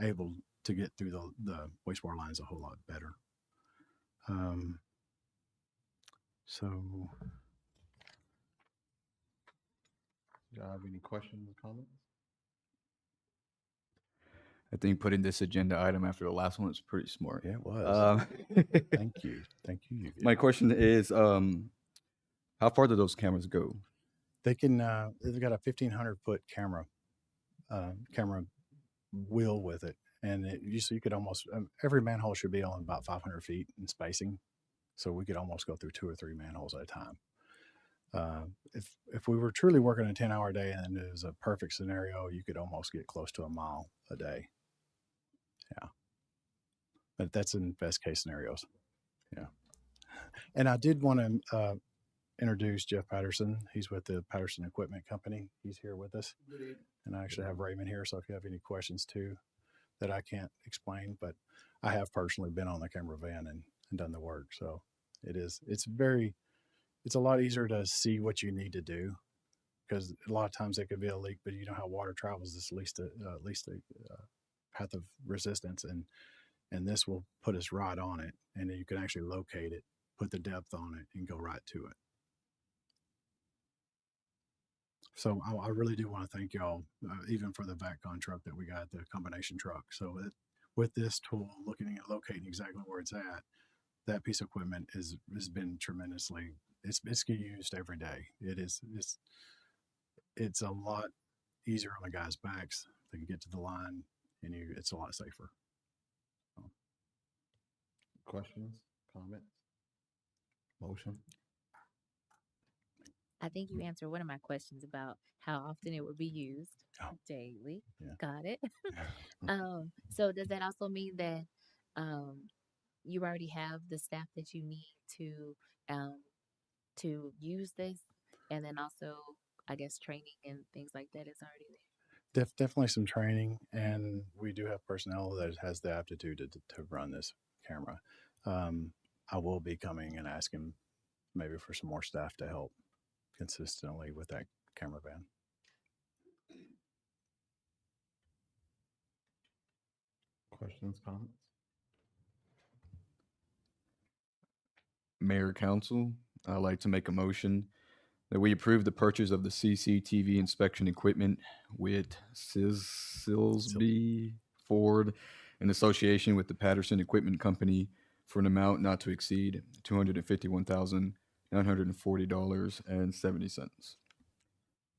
able to get through the wastewater lines a whole lot better. So, do y'all have any questions or comments? I think putting this agenda item after the last one was pretty smart. yeah, it was. Thank you. My question is, how far do those cameras go? They can. They've got a 1,500-foot camera wheel with it, and you could almost every manhole should be on about 500 feet in spacing, so we could almost go through 2 or 3 manholes at a time. If we were truly working a 10-hour day and it was a perfect scenario, you could almost get close to a mile a day. Yeah, but that's in best case scenarios. Yeah, and I did want to introduce Jeff Patterson. He's with the Patterson Equipment Company. He's here with us. And I actually have Raymond here. So if you have any questions too that I can't explain, but I have personally been on the camera van and done the work. So it's a lot easier to see what you need to do, because a lot of times it could be a leak, but you know how water travels, this least a path of resistance. And this will put us right on it. And then you can actually locate it, put the depth on it, and go right to it. So I really do want to thank y'all, even for the VACCon truck that we got, the combination truck. So with this tool, looking at locating exactly where it's at, that piece of equipment has been tremendously, it's getting used every day. It's a lot easier on the guys' backs. They can get to the line, and it's a lot safer. So. Questions, comments, motion? I think you answered one of my questions about how often it would be used. Oh. Daily. Yeah. Got it. So does that also mean that you already have the staff that you need um, to use this, and then also, I guess, training and things like that is already there? Definitely some training, and we do have personnel that has the aptitude to run this camera. I will be coming and asking maybe for some more staff to help consistently with that camera van. Questions, comments? Mayor, Council, I'd like to make a motion that we approve the purchase of the CCTV inspection equipment with Silsby Ford in association with the Patterson Equipment Company for an amount not to exceed $251,940.70.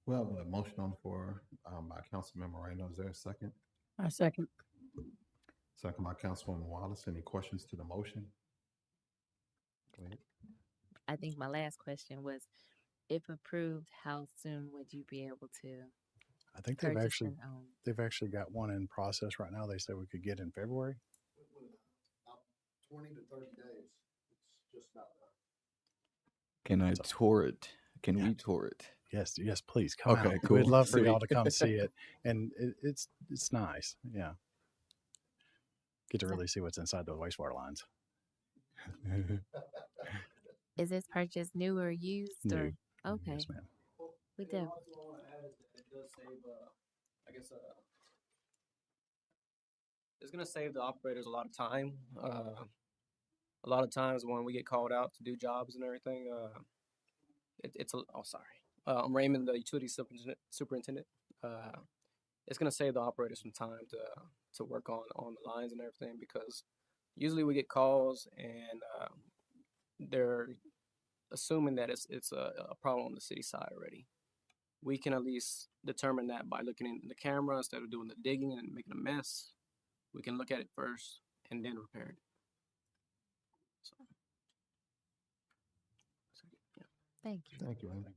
We have a motion on the floor by Councilmember Moreno. Is there a second? I second. Second by Councilwoman Wallace. Any questions to the motion? Go ahead. I think my last question was, if approved, how soon would you be able to I think purchase and own? they've actually got one in process right now. They said we could get in February. 20 to 30 days. It's just about done. Can I tour it? Can we tour it? Yes, please come Okay, out. cool. We'd love for Sweet. y'all to come see it, and it's nice. Yeah, get to really see what's inside the wastewater lines. Is this purchase new or used? New. Or okay, Yes, ma'am. we And do. also I want to add is that it does save, I guess, it's going to save the operators a lot of time. A lot of times when we get called out to do jobs and everything, I'm Raymond, the utility superintendent. It's going to save the operators some time to work on the lines and everything, because usually we get calls and they're assuming that it's a problem on the city side already. We can at least determine that by looking in the camera instead of doing the digging and making a mess. We can look at it first and then repair it. So, yeah. Thank you. Thank you, Amy.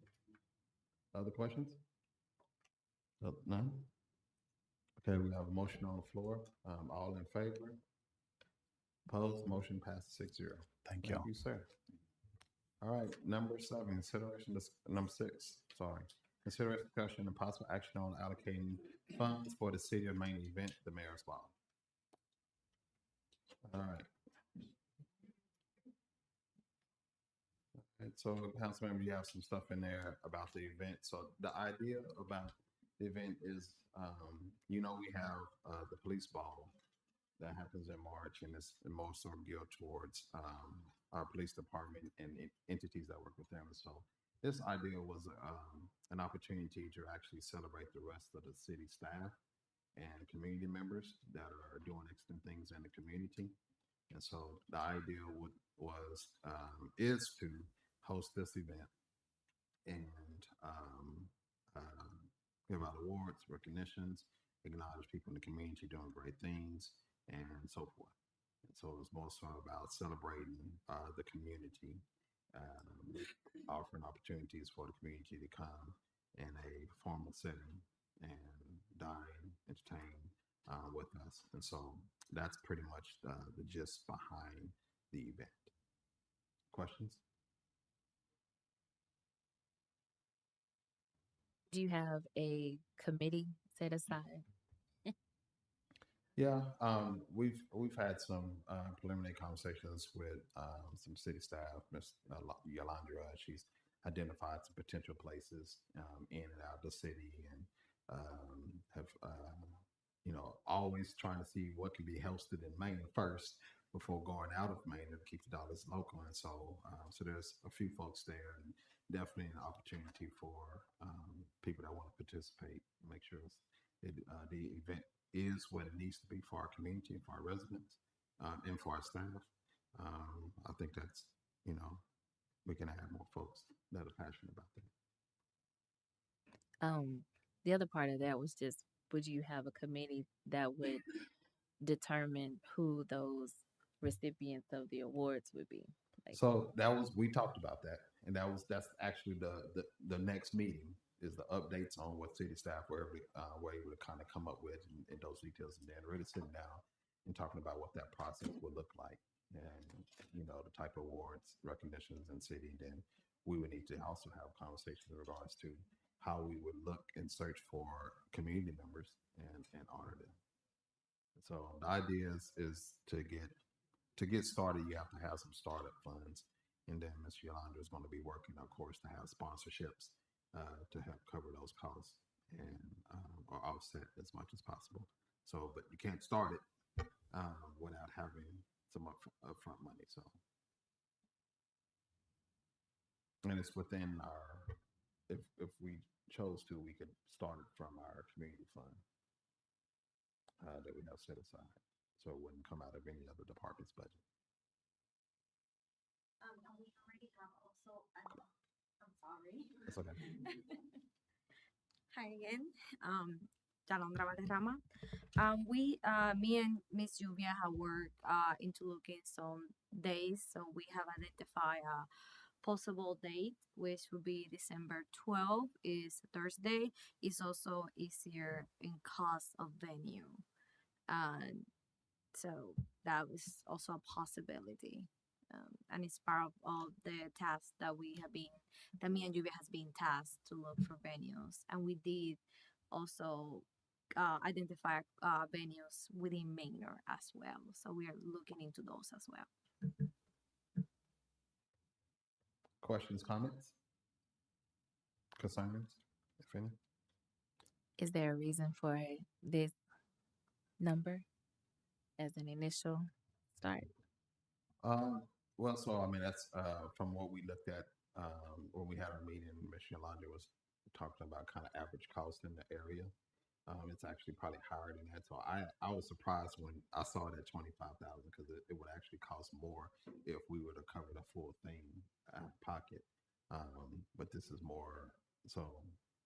Other questions? None? Okay, we have a motion on the floor. All in favor? Opposed? Motion passes 6-0. Thank y'all. Thank you, sir. All right, number 7, number 6, sorry. Consideration, discussion, and possible action on allocating funds for the City of Maine event, the Mayor's Ball. All right. And so, Councilmember, you have some stuff in there about the event. So the idea about the event is, we have the police ball that happens in March, and it's more so geared towards our police department and entities that work with them. So this idea was an opportunity to actually celebrate the rest of the city staff and community members that are doing excellent things in the community. And so the idea is to host this event and give out awards, recognitions, acknowledge people in the community doing great things, and so forth. And so it's more so about celebrating the community, offering opportunities for the community to come in a formal setting and dine, entertain with us. And so that's pretty much the gist behind the event. Questions? Do you have a committee set aside? Yeah, we've had some preliminary conversations with some city staff. Ms. Yolanda, she's identified some potential places in and out of the city, and have always trying to see what can be hosted in Maine first before going out of Maine to keep the dollars local. And so there's a few folks there, and definitely an opportunity for people that want to participate. Make sure the event is what it needs to be for our community and for our residents and for our staff. I think that's, we can add more folks that are passionate about that. The other part of that was just, would you have a committee that would determine who those recipients of the awards would be? So we talked about that, And that's actually the next meeting is the updates on what city staff were able to kind of come up with and those details, and then really sitting down and talking about what that process would look like, and the type of awards, recognitions in city. And then we would need to also have conversations in regards to how we would look and search for community members and honor them. So the idea is to get started, you have to have some startup funds. And then Ms. Yolanda is going to be working, of course, to have sponsorships to help cover those costs and or offset as much as possible. So, but you can't start it without having some upfront money. So, and it's within our, if we chose to, we could start it from our community fund that we have set aside. So it wouldn't come out of any other department's budget. And we already have also, I'm sorry. That's okay. Hi again, Yalondra Valderrama. Me and Miss Lluvia have worked into looking some days, so we have identified a possible date, which would be December 12th, is Thursday. It's also easier in cost of venue, so that was also a possibility. And it's part of all the tasks that me and Lluvia has been tasked to look for venues. And we did also identify venues within Manor as well. So we are looking into those as well. Questions, comments, concerns, if any? Is there a reason for this number as an initial start? Well, so I mean, that's from what we looked at when we had our meeting. Ms. Yolanda was talking about kind of average cost in the area. It's actually probably higher than that. So I was surprised when I saw it at 25,000 because it would actually cost more if we were to cover the full thing out of pocket. But this is more so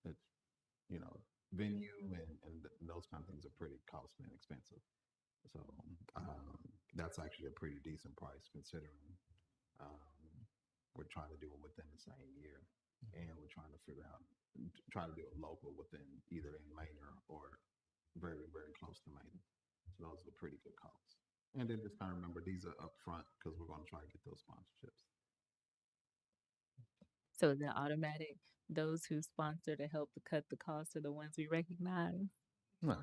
it's venue and those kind of things are pretty costly and expensive. So that's actually a pretty decent price considering we're trying to do it within the same year, and we're trying to try to do it local within either in Manor or very, very close to Manor. So those are pretty good costs. And then just kind of remember these are upfront because we're going to try to get those sponsorships. So the automatic, those who sponsor to help to cut the cost are the ones we recognize. No,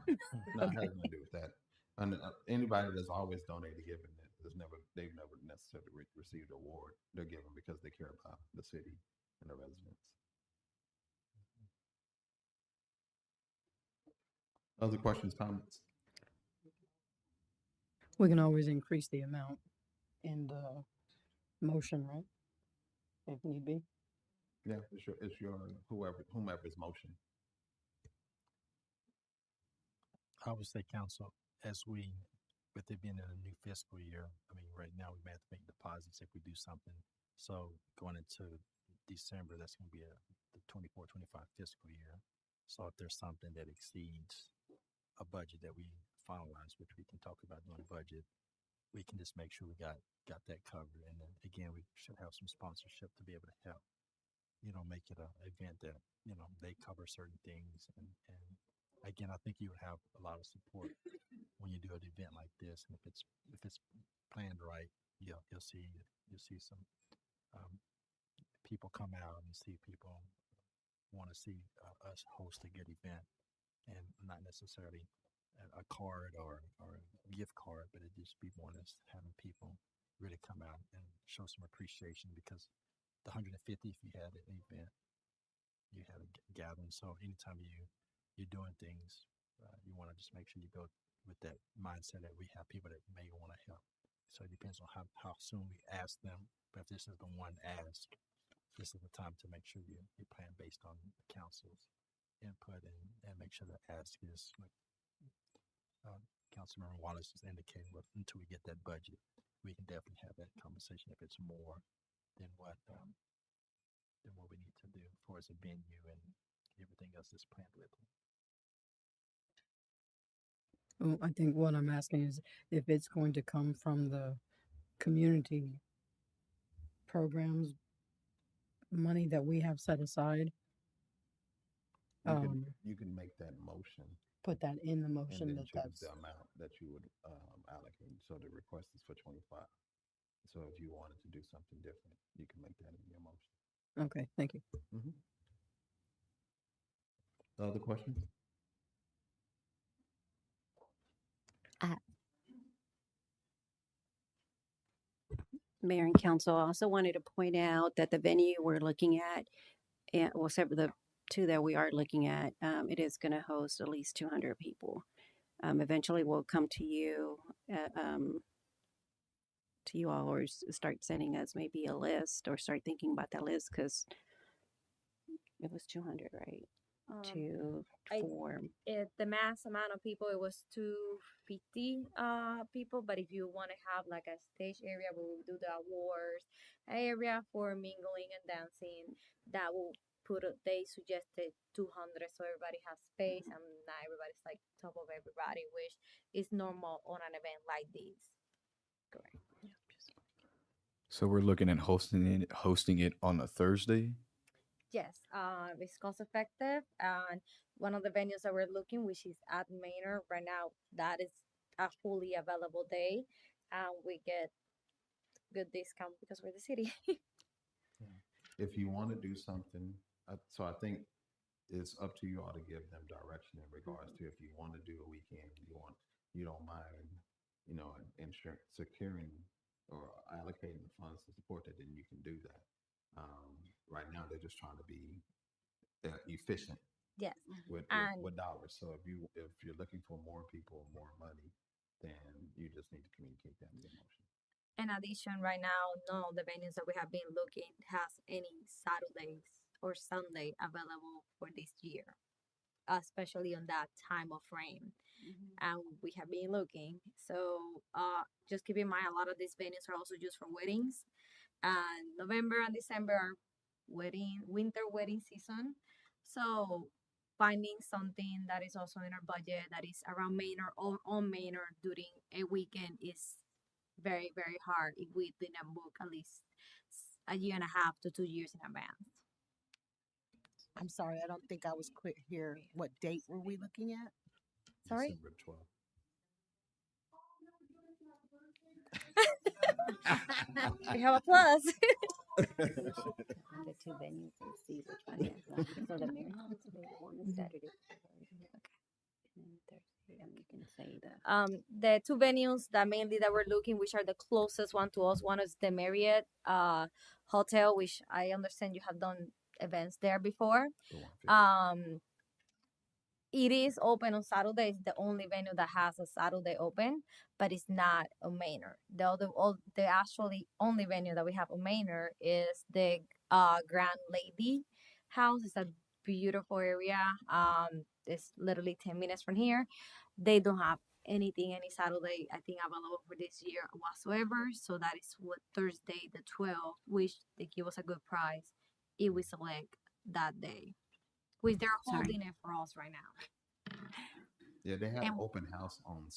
not having to do with that. And anybody that's always donated, given it, they've never necessarily received an award. They're given because they care about the city and the residents. Other questions, comments? We can always increase the amount in the motion, right? If need be. Yeah, it's your whomever's motion. I would say, council, as with it being in a new fiscal year, I mean, right now we may have to make deposits if we do something. So going into December, that's going to be the 24-25 fiscal year. So if there's something that exceeds a budget that we finalize, which we can talk about doing budget, we can just make sure we got that covered. And then again, we should have some sponsorship to be able to help, make it an event that, they cover certain things. And again, I think you would have a lot of support when you do an event like this. And if it's planned right, you'll see some people come out and see people want to see us host a good event, and not necessarily a card or a gift card, but it just be more or less having people really come out and show some appreciation, because the 150, if you had an event, you had a gathering. So anytime you're doing things, you want to just make sure you go with that mindset that we have people that may want to help. So it depends on how soon we ask them. But if this is the one ask, this is the time to make sure you plan based on the council's input and make sure the ask is like Councilmember Wallace is indicating. Until we get that budget, we can definitely have that conversation if it's more than what we need to do for as a venue and everything else is planned with. Well, I think what I'm asking is if it's going to come from the community programs money that we have set aside, You can make that motion put that in the and motion then that choose that's, the amount that you would allocate. So the request is for 25. So if you wanted to do something different, you can make that in your motion. okay, thank you. Other questions? Mayor and council, I also wanted to point out that the venue we're looking at, and well, except for the two that we are looking at, it is going to host at least 200 people. Eventually, we'll come to you, to you all, or start sending us maybe a list, or start thinking about that list, because it was 200, right? Two, I- four. The max amount of people, it was 250 people, but if you want to have like a stage area where we do the awards area for mingling and dancing, that will they suggested 200 so everybody has space and not everybody's like top of everybody, which is normal on an event like this. Correct. So we're looking at hosting it on a Thursday. Yes, it's cost effective, and one of the venues that we're looking, which is at Manor right now, that is a fully available day, and we get good discount because we're the city. If you want to do something, so I think it's up to you all to give them direction in regards to if you want to do a weekend, you don't mind, securing or allocating the funds to support that, then you can do that. Right now, they're just trying to be efficient Yes, with and dollars. So if you're looking for more people, more money, then you just need to communicate that in your motion. in addition, right now, none of the venues that we have been looking has any Saturdays or Sunday available for this year, especially on that time of frame. And we have been looking. So just keep in mind, a lot of these venues are also used for weddings. And November and December are winter wedding season. So finding something that is also in our budget that is around Manor or on Manor during a weekend is very, very hard if we didn't book at least a year and a half to 2 years in advance. I'm sorry, I don't think I was clear here. What date were we looking at? Sorry? December 12th. We have a plus. The two venues and see which one is left. So the Marriott one is Saturday. And then Thursday, you can say the. The two venues that mainly that we're looking, which are the closest one to us. One is the Marriott Hotel, which I understand you have done events there before. It is open on Saturday. It's the only venue that has a Saturday open, but it's not a Manor. The actually only venue that we have on Manor is the Grand Lady House. It's a beautiful area. It's literally 10 minutes from here. They don't have anything any Saturday, I think, available for this year whatsoever. So that is what Thursday the 12th, which they give us a good price if we select that day, which they're holding it for us right now. Yeah, they have And- open house on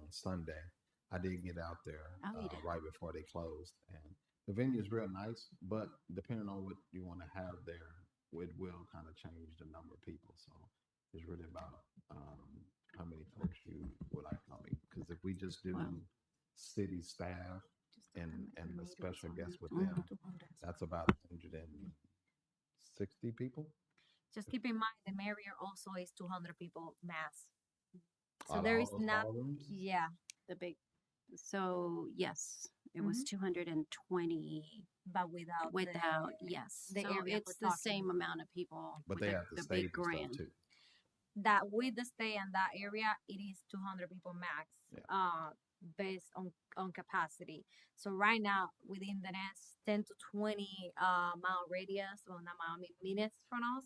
Sunday. I did get out there right before they closed, and the venue is real nice. But depending on what you want to have there, it will kind of change the number of people. So it's really about how many folks you would like coming. Because if we just do city staff and the special guests with them, that's about 160 people. Just keep in mind the Marriott also is 200 people mass. So Out of there all is those not, ballrooms? yeah, The big, so yes, it was 220 but without yes. the So area it's we're the talking. same amount of people. But with they have the big stage and grand. stuff too. That with the stay in that area, it is 200 people max, based on capacity. So right now, within the next 10 to 20 mile radius, well, not mile, I mean minutes from us,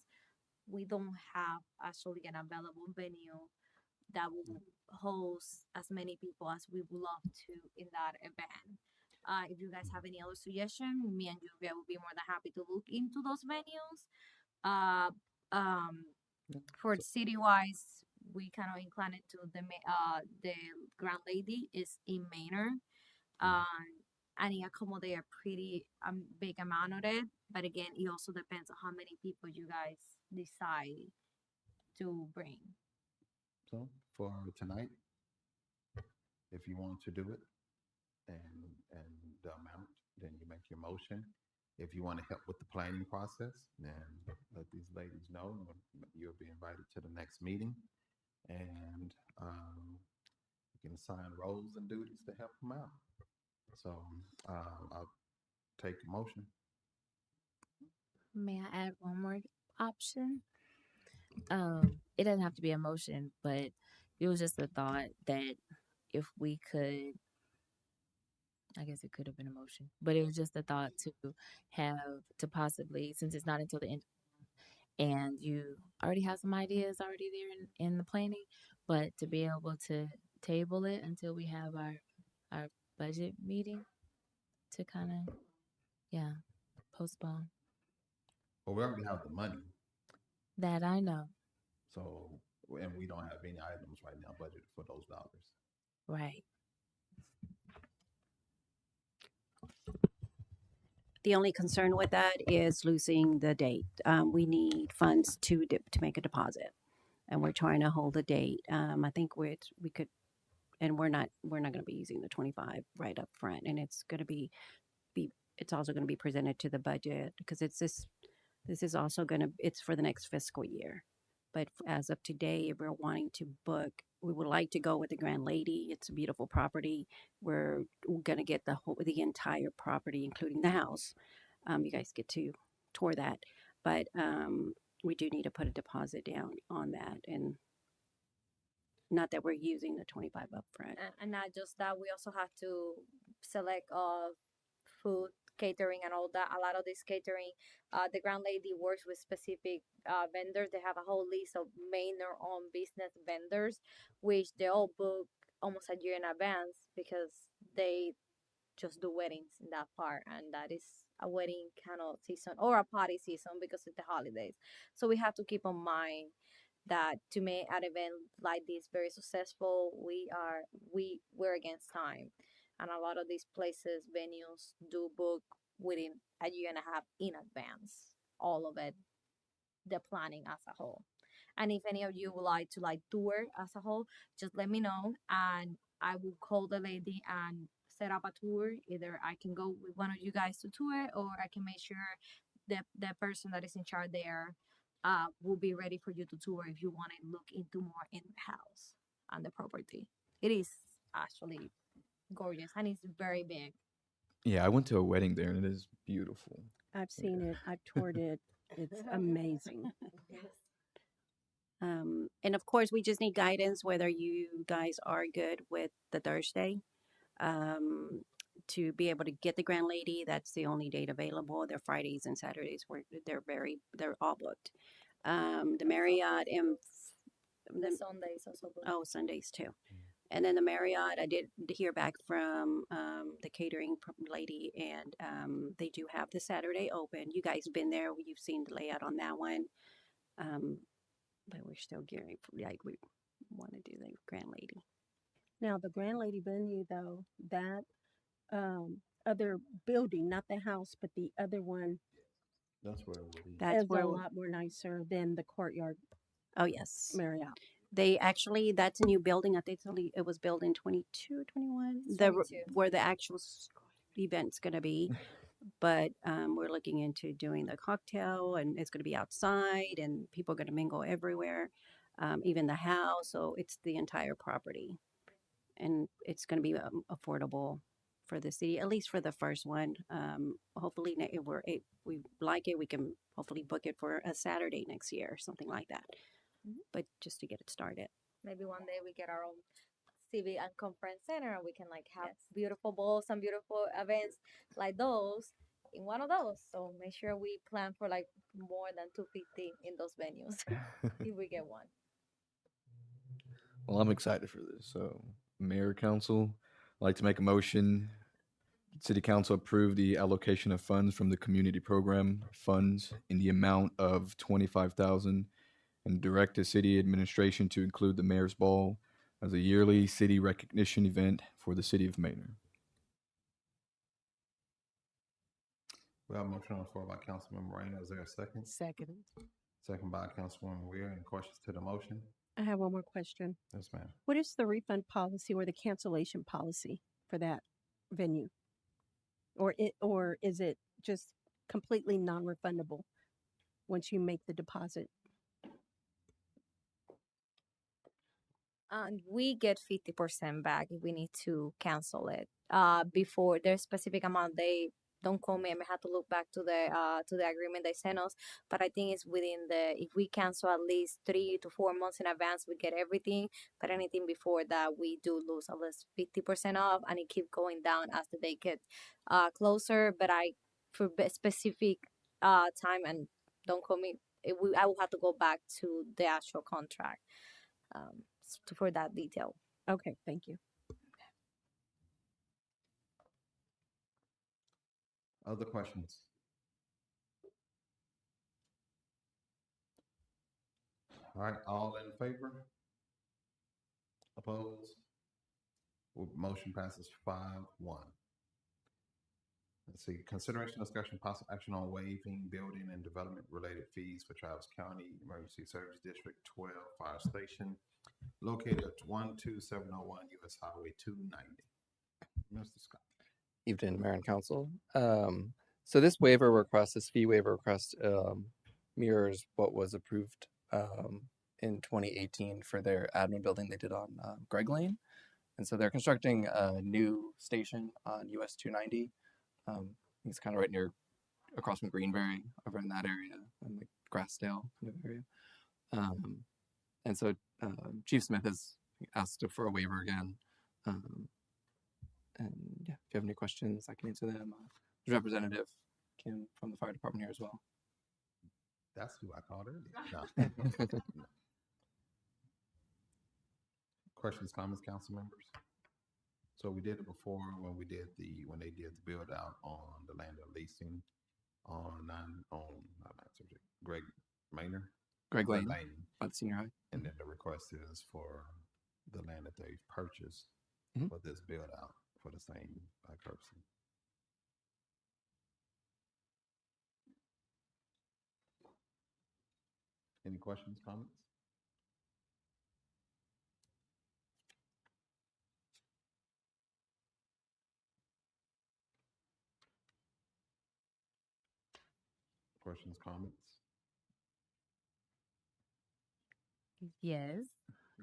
we don't have actually an available venue that will host as many people as we would love to in that event. If you guys have any other suggestion, me and Julia will be more than happy to look into those venues. For city-wise, we kind of inclined it to the Grand Lady is in Manor. and it accommodate a pretty big amount of it. But again, it also depends on how many people you guys decide to bring. So for tonight, if you want to do it and the amount, then you make your motion. If you want to help with the planning process, then let these ladies know. You'll be invited to the next meeting, and you can assign roles and duties to help them out. So I'll take a motion. May I add one more option? It doesn't have to be a motion, but it was just a thought that if we could, I guess it could have been a motion, but it was just a thought to possibly, since it's not until the end, and you already have some ideas already there in the planning, but to be able to table it until we have our budget meeting to kind of, postpone. Well, we already have the money, That I know. so and we don't have any items right now budgeted for those dollars. Right. The only concern with that is losing the date. We need funds to make a deposit, and we're trying to hold a date. I think we could, and we're not going to be using the 25 right up front, and it's going to be it's also going to be presented to the budget because this is also it's for the next fiscal year. But as of today, if we're wanting to book, we would like to go with the Grand Lady. It's a beautiful property. We're going to get the entire property, including the house. You guys get to tour that, but we do need to put a deposit down on that, and not that we're using the 25 upfront. And not just that, we also have to select food, catering, and all that. A lot of this catering, the Grand Lady works with specific vendors. They have a whole list of Manor-owned business vendors, which they all book almost a year in advance because they just do weddings in that part, and that is a wedding kind of season or a party season because it's the holidays. So we have to keep in mind that to make an event like this very successful, we're against time. And a lot of these places, venues, do book within a year and a half in advance, all of it, the planning as a whole. And if any of you would like to tour as a whole, just let me know, and I will call the lady and set up a tour. Either I can go with one of you guys to tour, or I can make sure that the person that is in charge there will be ready for you to tour if you want to look into more in the house and the property. It is actually gorgeous, and it's very big. Yeah, I went to a wedding there, and it is beautiful. I've seen it. I've toured it. It's amazing. And of course, we just need guidance whether you guys are good with the Thursday to be able to get the Grand Lady. That's the only date available. They're Fridays and Saturdays where they're all booked. The Marriott and The Sundays also booked. oh, Sundays too. And then the Marriott, I did hear back from the catering lady, and they do have the Saturday open. You guys been there? You've seen the layout on that one, but we're still gearing for we want to do the Grand Lady. Now, the Grand Lady venue, though, that other building, not the house, but the other one, That's where it would be. That's is where a lot more nicer than the Courtyard Oh yes, Marriott. that's a new building. I think it was built in 22, 21. Where the actual event's going to be. But we're looking into doing the cocktail, and it's going to be outside, and people are going to mingle everywhere, even the house. So it's the entire property, and it's going to be affordable for the city, at least for the first one. Hopefully, if we like it, we can hopefully book it for a Saturday next year, something like that. But just to get it started. Maybe one day we get our own civic and conference center, and we can have beautiful balls and beautiful events like those in one of those. So make sure we plan for more than 250 in those venues if we get one. Well, I'm excited for this. So, Mayor, Council, I'd like to make a motion. City Council approve the allocation of funds from the community program funds in the amount of $25,000 and direct the city administration to include the Mayor's Ball as a yearly city recognition event for the city of Manor. We have a motion on the floor by Councilmember Moreno. Is there a second? Second. Second by Councilwoman Weir. Any questions to the motion? I have one more question. Yes, ma'am. What is the refund policy or the cancellation policy for that venue? Or is it just completely non-refundable once you make the deposit? We get 50% back if we need to cancel it. Before there's specific amount, they don't call me. I may have to look back to the agreement they sent us. But I think it's within if we cancel at least 3 to 4 months in advance, we get everything. But anything before that, we do lose at least 50% off, and it keep going down as the day get closer. But for specific time, and don't call me, I will have to go back to the actual contract for that detail. Okay, thank you. Other questions? All right, all in favor? Opposed? Motion passes 5-1. Let's see, consideration, discussion, possible action on waiving building and development related fees for Travis County Emergency Service District 12 Fire Station located at 12701 US Highway 290. Mr. Scott. Evening, Mayor and Council. So this waiver request, this fee waiver request, mirrors what was approved in 2018 for their admin building they did on Greg Lane. And so they're constructing a new station on US 290. It's kind of right near, across from Greenberry, over in that area, and like Grassdale kind of area. And so Chief Smith has asked for a waiver again. And yeah, if you have any questions, I can answer them. There's representative Kim from the fire department here as well. That's who I called earlier. No. Questions, comments, council members? So we did it before when they did the build out on the land of leasing Greg Lane by the senior high. And then the request is for the land that they've purchased for this build out for the same person. Any questions, comments? Questions, comments? Yes,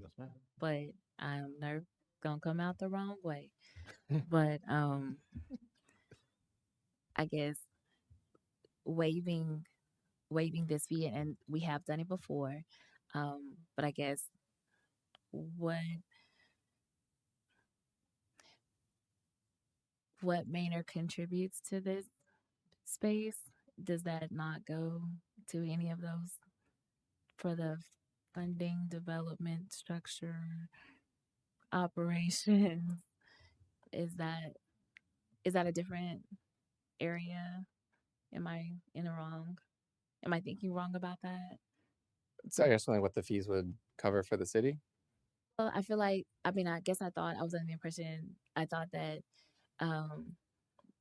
Yes, ma'am. but I'm never gonna come out the wrong way. But I guess waiving this fee, and we have done it before. But I guess what Maynard contributes to this space, does that not go to any of those for the funding, development, structure, operations? Is that a different area? Am I in the wrong? Am I thinking wrong about that? So I guess what the fees would cover for the city? Well, I feel like, I guess I was under the impression, I thought that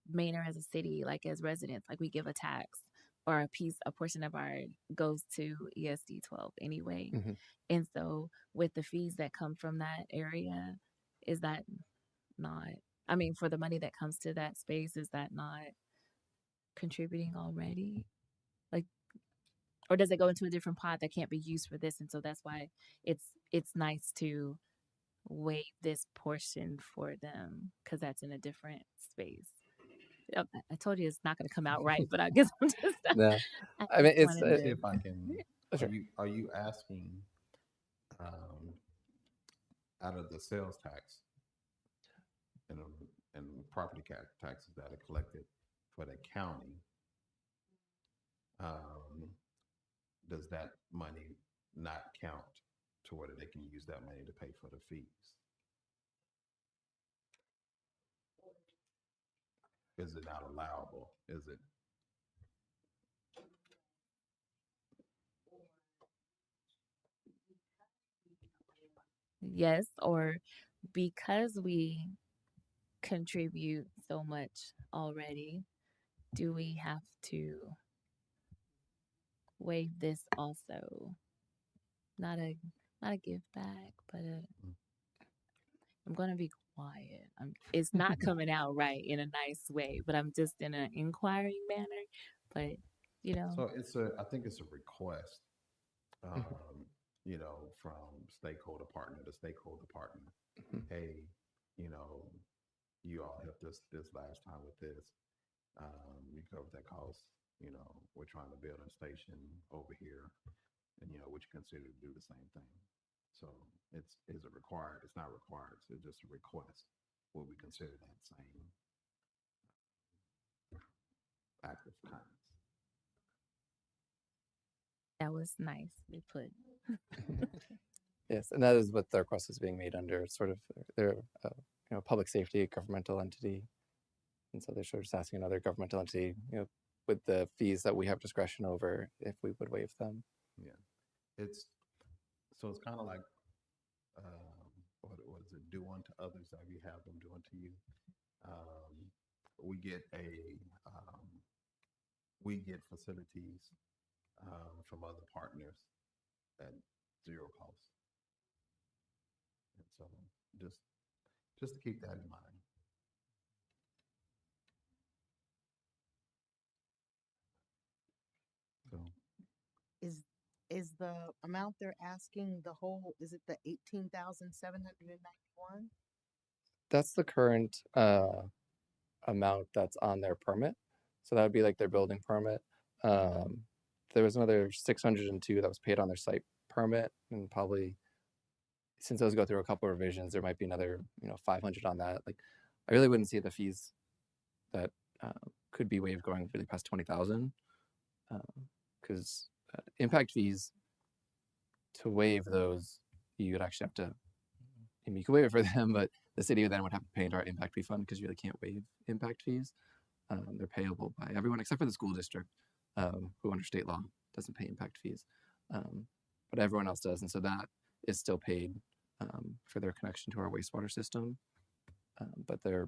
Manor as a city, like as residents, like we give a tax or a portion of our goes to ESD 12 anyway. Mm-hmm. And so with the fees that come from that area, is that not, for the money that comes to that space, is that not contributing already? Like, or does it go into a different pot that can't be used for this? And so that's why it's nice to waive this portion for them, because that's in a different space. I told you it's not going to come out right, but I guess I'm just. No, It's if I can. Are you asking out of the sales tax and property taxes that are collected for the county? Does that money not count to whether they can use that money to pay for the fees? Is it not allowable? Is it? Yes, or because we contribute so much already, do we have to waive this also? Not a give back, but I'm gonna be quiet. It's not coming out right in a nice way, but I'm just in an inquiring manner. But So I think it's a request, from stakeholder partner to stakeholder partner. Hey, you know, you all helped us this last time with this. You covered that cost. We're trying to build a station over here, and would you consider to do the same thing? So is it required? It's not required. It's just a request. Would we consider that same act of kindness? that was nicely put. Yes, and that is what the request is being made under. Sort of, they're public safety governmental entity, and so they're sort of just asking another governmental entity, with the fees that we have discretion over, if we would waive them. Yeah, it's kind of like what is it? Do unto others as you have them do unto you. We get facilities from other partners at zero cost, and so just to keep that in mind. So Is the amount they're asking the whole? Is it the 18,791? That's the current amount that's on their permit. So that would be like their building permit. There was another 602 that was paid on their site permit, and probably since those go through a couple of revisions, there might be another 500 on that. Like, I really wouldn't see the fees that could be waived going really past 20,000, because impact fees, to waive those, you would actually have to. I mean, you could waive it for them, but the city then would have to pay into our impact fee fund, because you really can't waive impact fees. They're payable by everyone except for the school district, who under state law doesn't pay impact fees, but everyone else does, and so that is still paid for their connection to our wastewater system. But their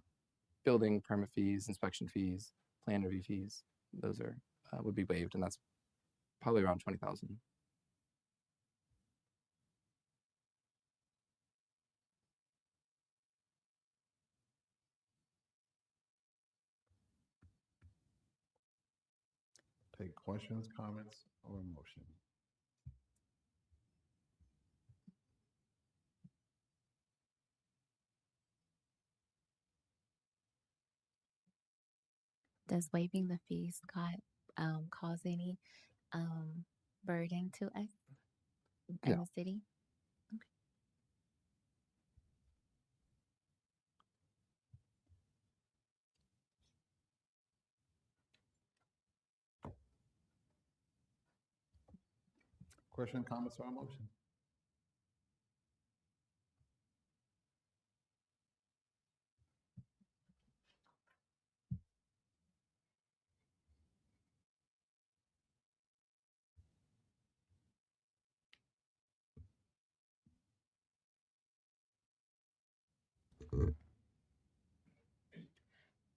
building permit fees, inspection fees, plan review fees, those are would be waived, and that's probably around 20,000. Take questions, comments, or motion. Does waiving the fees cause any burden to us in No. the city? Question, comments, or motion?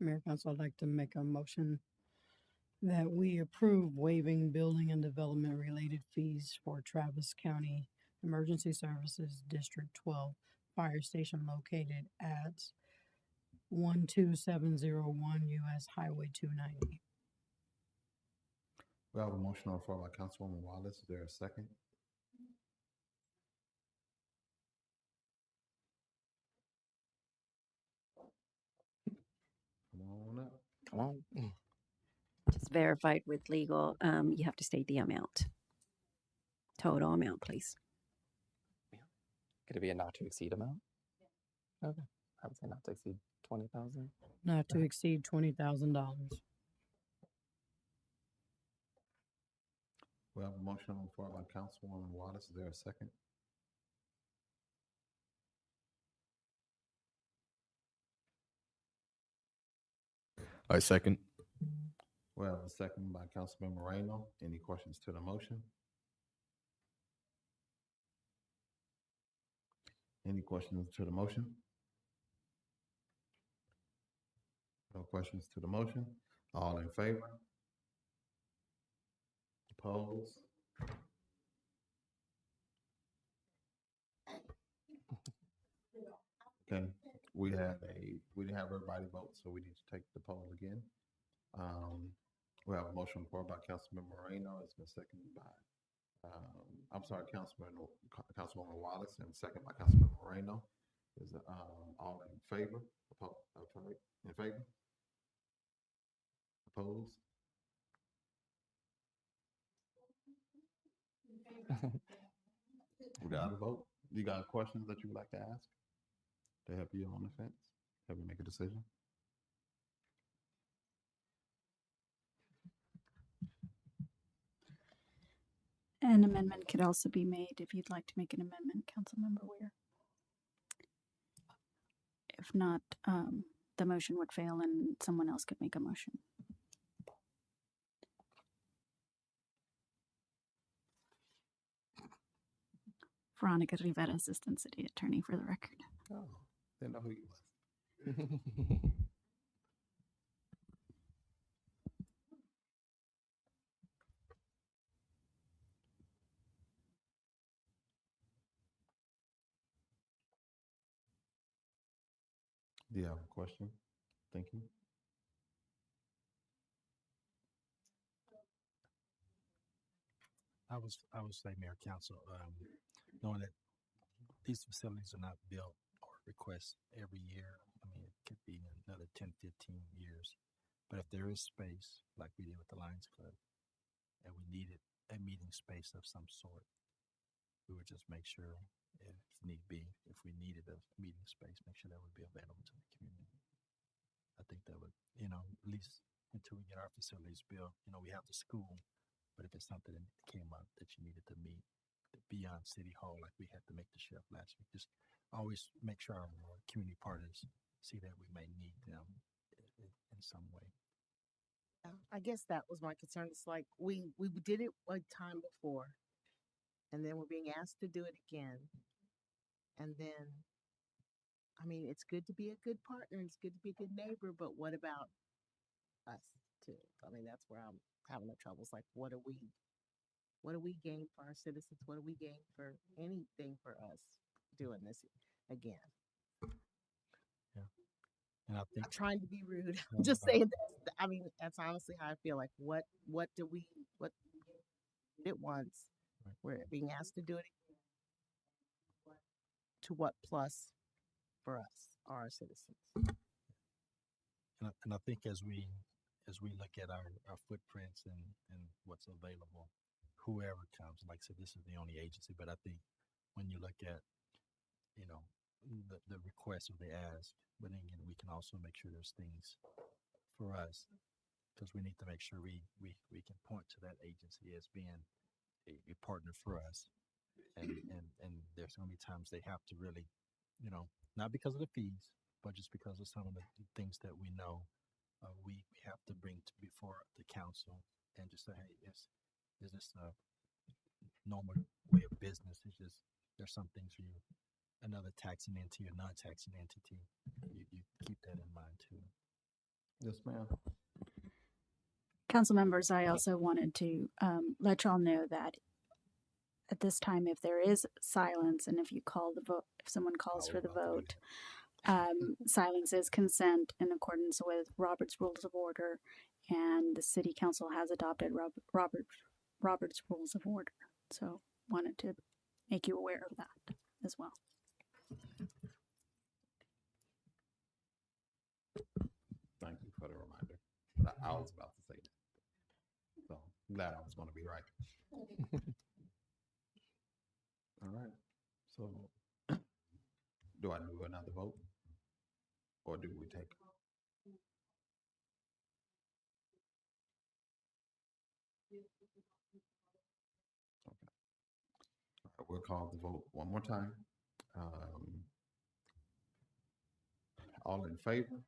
Mayor Council, I'd like to make a motion that we approve waiving building and development related fees for Travis County Emergency Services District 12 Fire Station located at 12701 US Highway 290. We have a motion on the floor by Councilwoman Wallace. Is there a second? Come on up. Come on. Just verified with legal. You have to state the amount. Total amount, please. Could it be a not to exceed amount? Okay, I would say not to exceed 20,000. Not to exceed $20,000. We have a motion on the floor by Councilwoman Wallace. Is there a second? I second. We have a second by Councilman Moreno. Any questions to the motion? Any questions to the motion? No questions to the motion. All in favor? Opposed? Okay, we didn't have everybody vote, so we need to take the poll again. We have a motion on the floor by Councilman Moreno. It's been seconded by, Councilwoman Wallace, and second by Councilman Moreno. Is, all in favor? In favor? Opposed? We got a vote. You got questions that you would like to ask to help you on the fence? Help you make a decision? An amendment could also be made if you'd like to make an amendment, Councilmember Weir. If not, the motion would fail and someone else could make a motion. Veronica Rivera, Assistant City Attorney, for the record. Oh, didn't know who you was. Do you have a question? Thank you. I would say, Mayor Council, knowing that these facilities are not built or request every year, I mean, it could be another 10, 15 years. But if there is space, like we did with the Lions Club, and we needed a meeting space of some sort, we would just make sure, if need be, if we needed a meeting space, make sure that would be available to the community. I think that would, at least until we get our facilities built, we have the school, but if it's something that came up that you needed to meet beyond City Hall, like we had to make the chef last week, just always make sure our community partners see that we may need them in some way. I guess that was my concern. It's like we did it one time before, and then we're being asked to do it again. And then, I mean, it's good to be a good partner, it's good to be a good neighbor, but what about us too? I mean, that's where I'm having the trouble. It's like, what do we gain for our citizens? What do we gain for anything for us doing this again? Yeah. And I think I'm trying to be rude. I'm just saying that. I mean, that's honestly how I feel. Like, what did it once? We're being asked to do it again. To what plus for us, our citizens? And I think as we look at our footprints and what's available, whoever comes, like I said, this is the only agency, but I think when you look at, the request or the ask, but then again, we can also make sure there's things for us, because we need to make sure we can point to that agency as being a partner for us. And there's going to be times they have to really, not because of the fees, but just because of some of the things that we know we have to bring before the council, and just say, hey, is this a normal way of business? It's just, there's some things for you, another taxing entity or non-taxing entity, you keep that in mind too. Yes, ma'am. Council members, I also wanted to let y'all know that at this time, if there is silence and if you call the vote, if someone calls for the vote, silence is consent in accordance with Robert's Rules of Order, and the City Council has adopted Robert's Rules of Order. So wanted to make you aware of that as well. Thank you for the reminder. But I was about to say that. So I'm glad I was going to be right. All right. So do I do another vote? Or do we take? Okay. All right, we'll call the vote one more time. All in favor?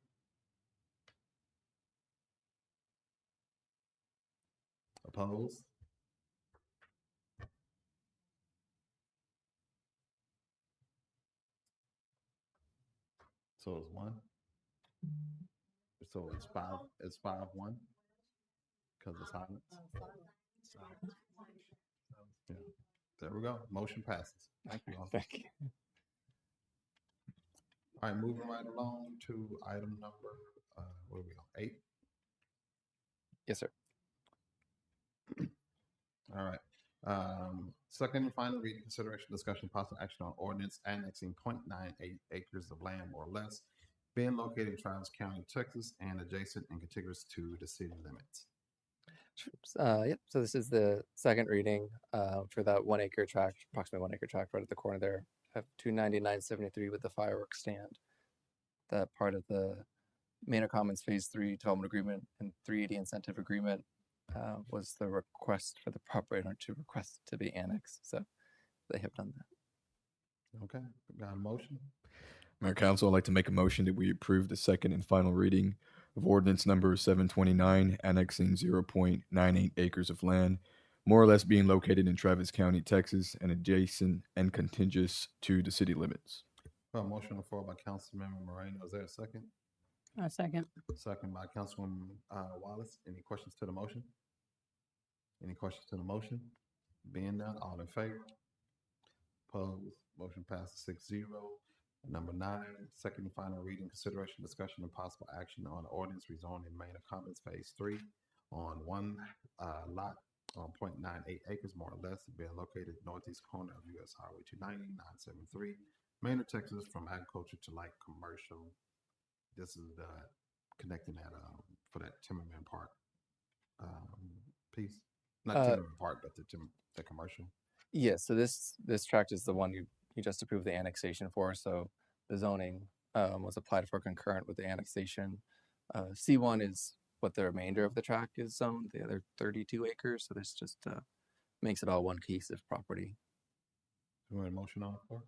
Opposed? So it's one. So it's 5-1. Because of silence. Yeah. There we go. Motion passes. Thank you all. Thank you. All right, moving right along to item number, what are we on, 8? Yes, sir. All right. Second and final reading, consideration, discussion, possible action on ordinance annexing 0.98 acres of land or less being located in Travis County, Texas, and adjacent and contiguous to the city limits. Yep. So this is the second reading for that 1 acre tract, approximately 1 acre tract right at the corner there of 29973 with the fireworks stand. That part of the Manor Commons Phase 3 development agreement and 380 incentive agreement was the request for the property owner to request to be annexed. So they have done that. Okay, got a motion? Mayor Council, I'd like to make a motion that we approve the second and final reading of ordinance number 729, annexing 0.98 acres of land, more or less being located in Travis County, Texas, and adjacent and contiguous to the city limits. Well, motion on the floor by Councilmember Moreno. Is there a second? A second. Second by Councilwoman Wallace. Any questions to the motion? Any questions to the motion? Being none, all in favor? Opposed? Motion passes 6-0. Number 9, second and final reading, consideration, discussion, and possible action on ordinance rezoning Manor Commons Phase 3 on one lot on 0.98 acres, more or less, being located northeast corner of US Highway 290, 973, Manor, Texas, from agriculture to light commercial. This is connecting that for that Timmerman Park piece. Not Timmerman Park, but the commercial. Yeah. So this tract is the one you just approved the annexation for. So the zoning was applied for concurrent with the annexation. C1 is what the remainder of the tract is zoned. The other 32 acres. So this just makes it all one cohesive property. You want a motion on the floor?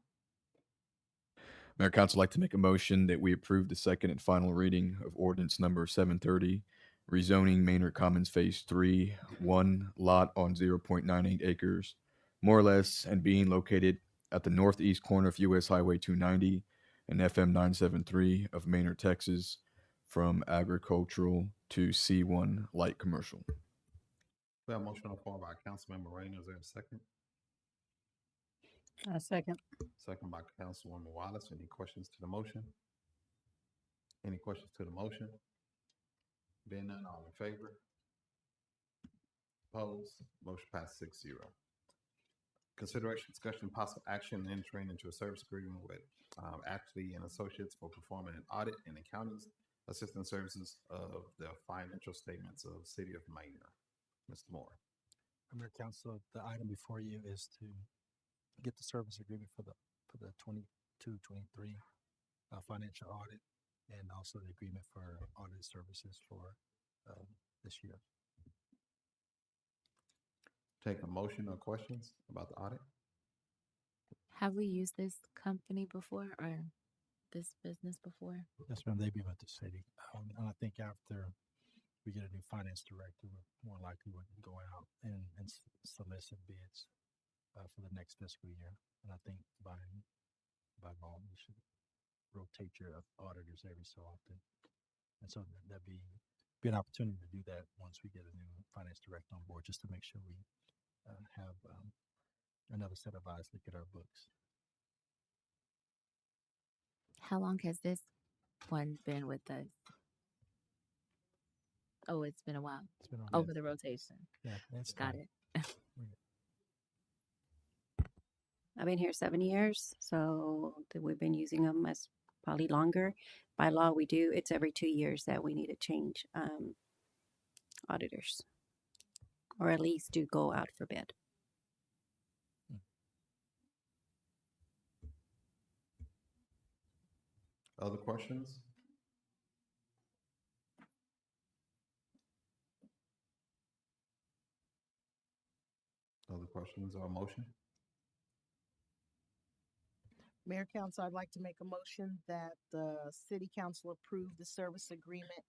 Mayor Council, I'd like to make a motion that we approve the second and final reading of ordinance number 730, rezoning Manor Commons Phase 3, 1 lot on 0.98 acres, more or less, and being located at the northeast corner of US Highway 290 and FM 973 of Manor, Texas, from agricultural to C1 light commercial. We have a motion on the floor by Councilmember Moreno. Is there a second? A second. Second by Councilwoman Wallace. Any questions to the motion? Any questions to the motion? Being none, all in favor? Opposed? Motion passed 6-0. Consideration, discussion, possible action, entering into a service agreement with Ashley and Associates for performing an audit and accounting assistance services of the financial statements of City of Manor. Mr. Moore. Mayor Council, the item before you is to get the service agreement for the 22-23 financial audit, and also the agreement for audit services for this year. Take a motion or questions about the audit? Have we used this company before or this business before? Yes, ma'am. They've been with the city. And I think after we get a new finance director, we're more likely to go out and solicit bids for the next fiscal year. And I think by law, we should rotate your auditors every so often. And so that'd be an opportunity to do that once we get a new finance director on board, just to make sure we have another set of eyes look at our books. How long has this one been with us? Oh, it's been a while. It's been on over the rotation. Yeah, Got it. I've been here 7 years, so we've been using them as probably longer. By law, we do. It's every 2 years that we need to change auditors, or at least do go out for bid. Other questions? Other questions or motion? Mayor Council, I'd like to make a motion that the city council approve the service agreement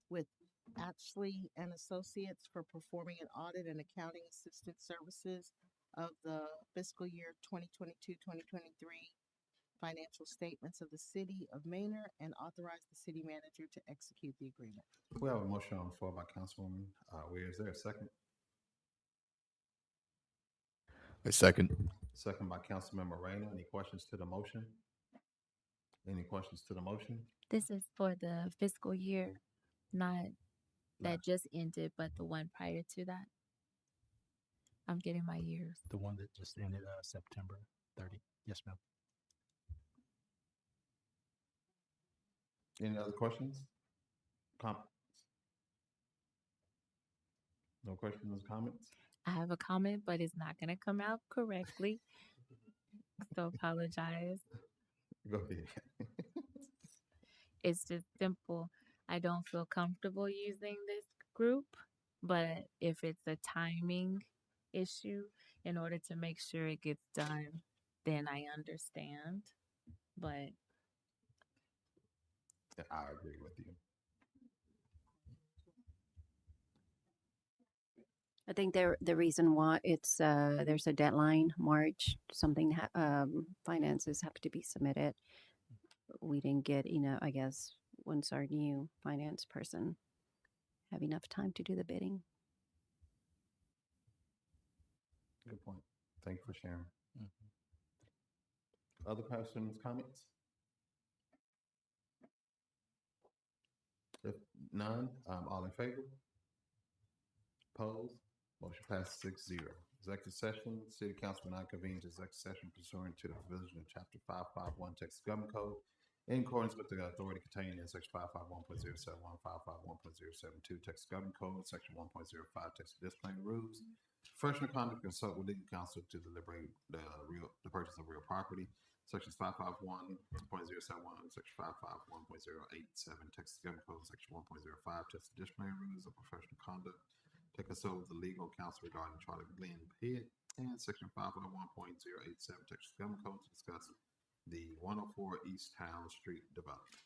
with Ashley and Associates for performing an audit and accounting assistance services of the fiscal year 2022-2023 financial statements of the city of Manor and authorize the city manager to execute the agreement. We have a motion on the floor by Councilwoman Weir. Is there a second? A second. Second by Councilmember Reyna. Any questions to the motion? Any questions to the motion? This is for the fiscal year, not that Not- just ended, but the one prior to that. I'm getting my years. The one that just ended September 30. Yes, ma'am. Any other questions? Comments? No questions, comments? I have a comment, but it's not going to come out correctly. So apologize. Go ahead. It's just simple. I don't feel comfortable using this group, but if it's a timing issue, in order to make sure it gets done, then I understand. But I agree with you. I think the reason why it's there's a deadline, March, something finances have to be submitted. We didn't get, I guess once our new finance person have enough time to do the bidding. Good point. Thank you for sharing. Other questions, comments? If none, all in favor? Opposed? Motion passes 6-0. Executive session, City Council will now convene to executive session pursuant to the provision of Chapter 551 Texas Government Code in accordance with the authority contained in Section 551.071, 551.072 Texas Government Code, Section 1.05 Texas Disciplinary Rules. Professional conduct, consult with legal counsel to deliberate the purchase of real property. Sections 551.071, Section 551.087 Texas Government Code, Section 1.05 Texas Disciplinary Rules of Professional Conduct to consult with the legal counsel regarding Charlie Glenn Pitt, and Section 501.087 Texas Government Code to discuss the 104 East Town Street development.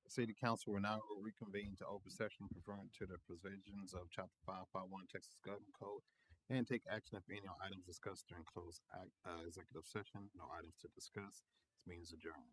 City Council will now reconvene to open session pursuant to the provisions of Chapter 551 Texas Government Code and take action if any on items discussed during closed executive session. No items to discuss. This means adjourned.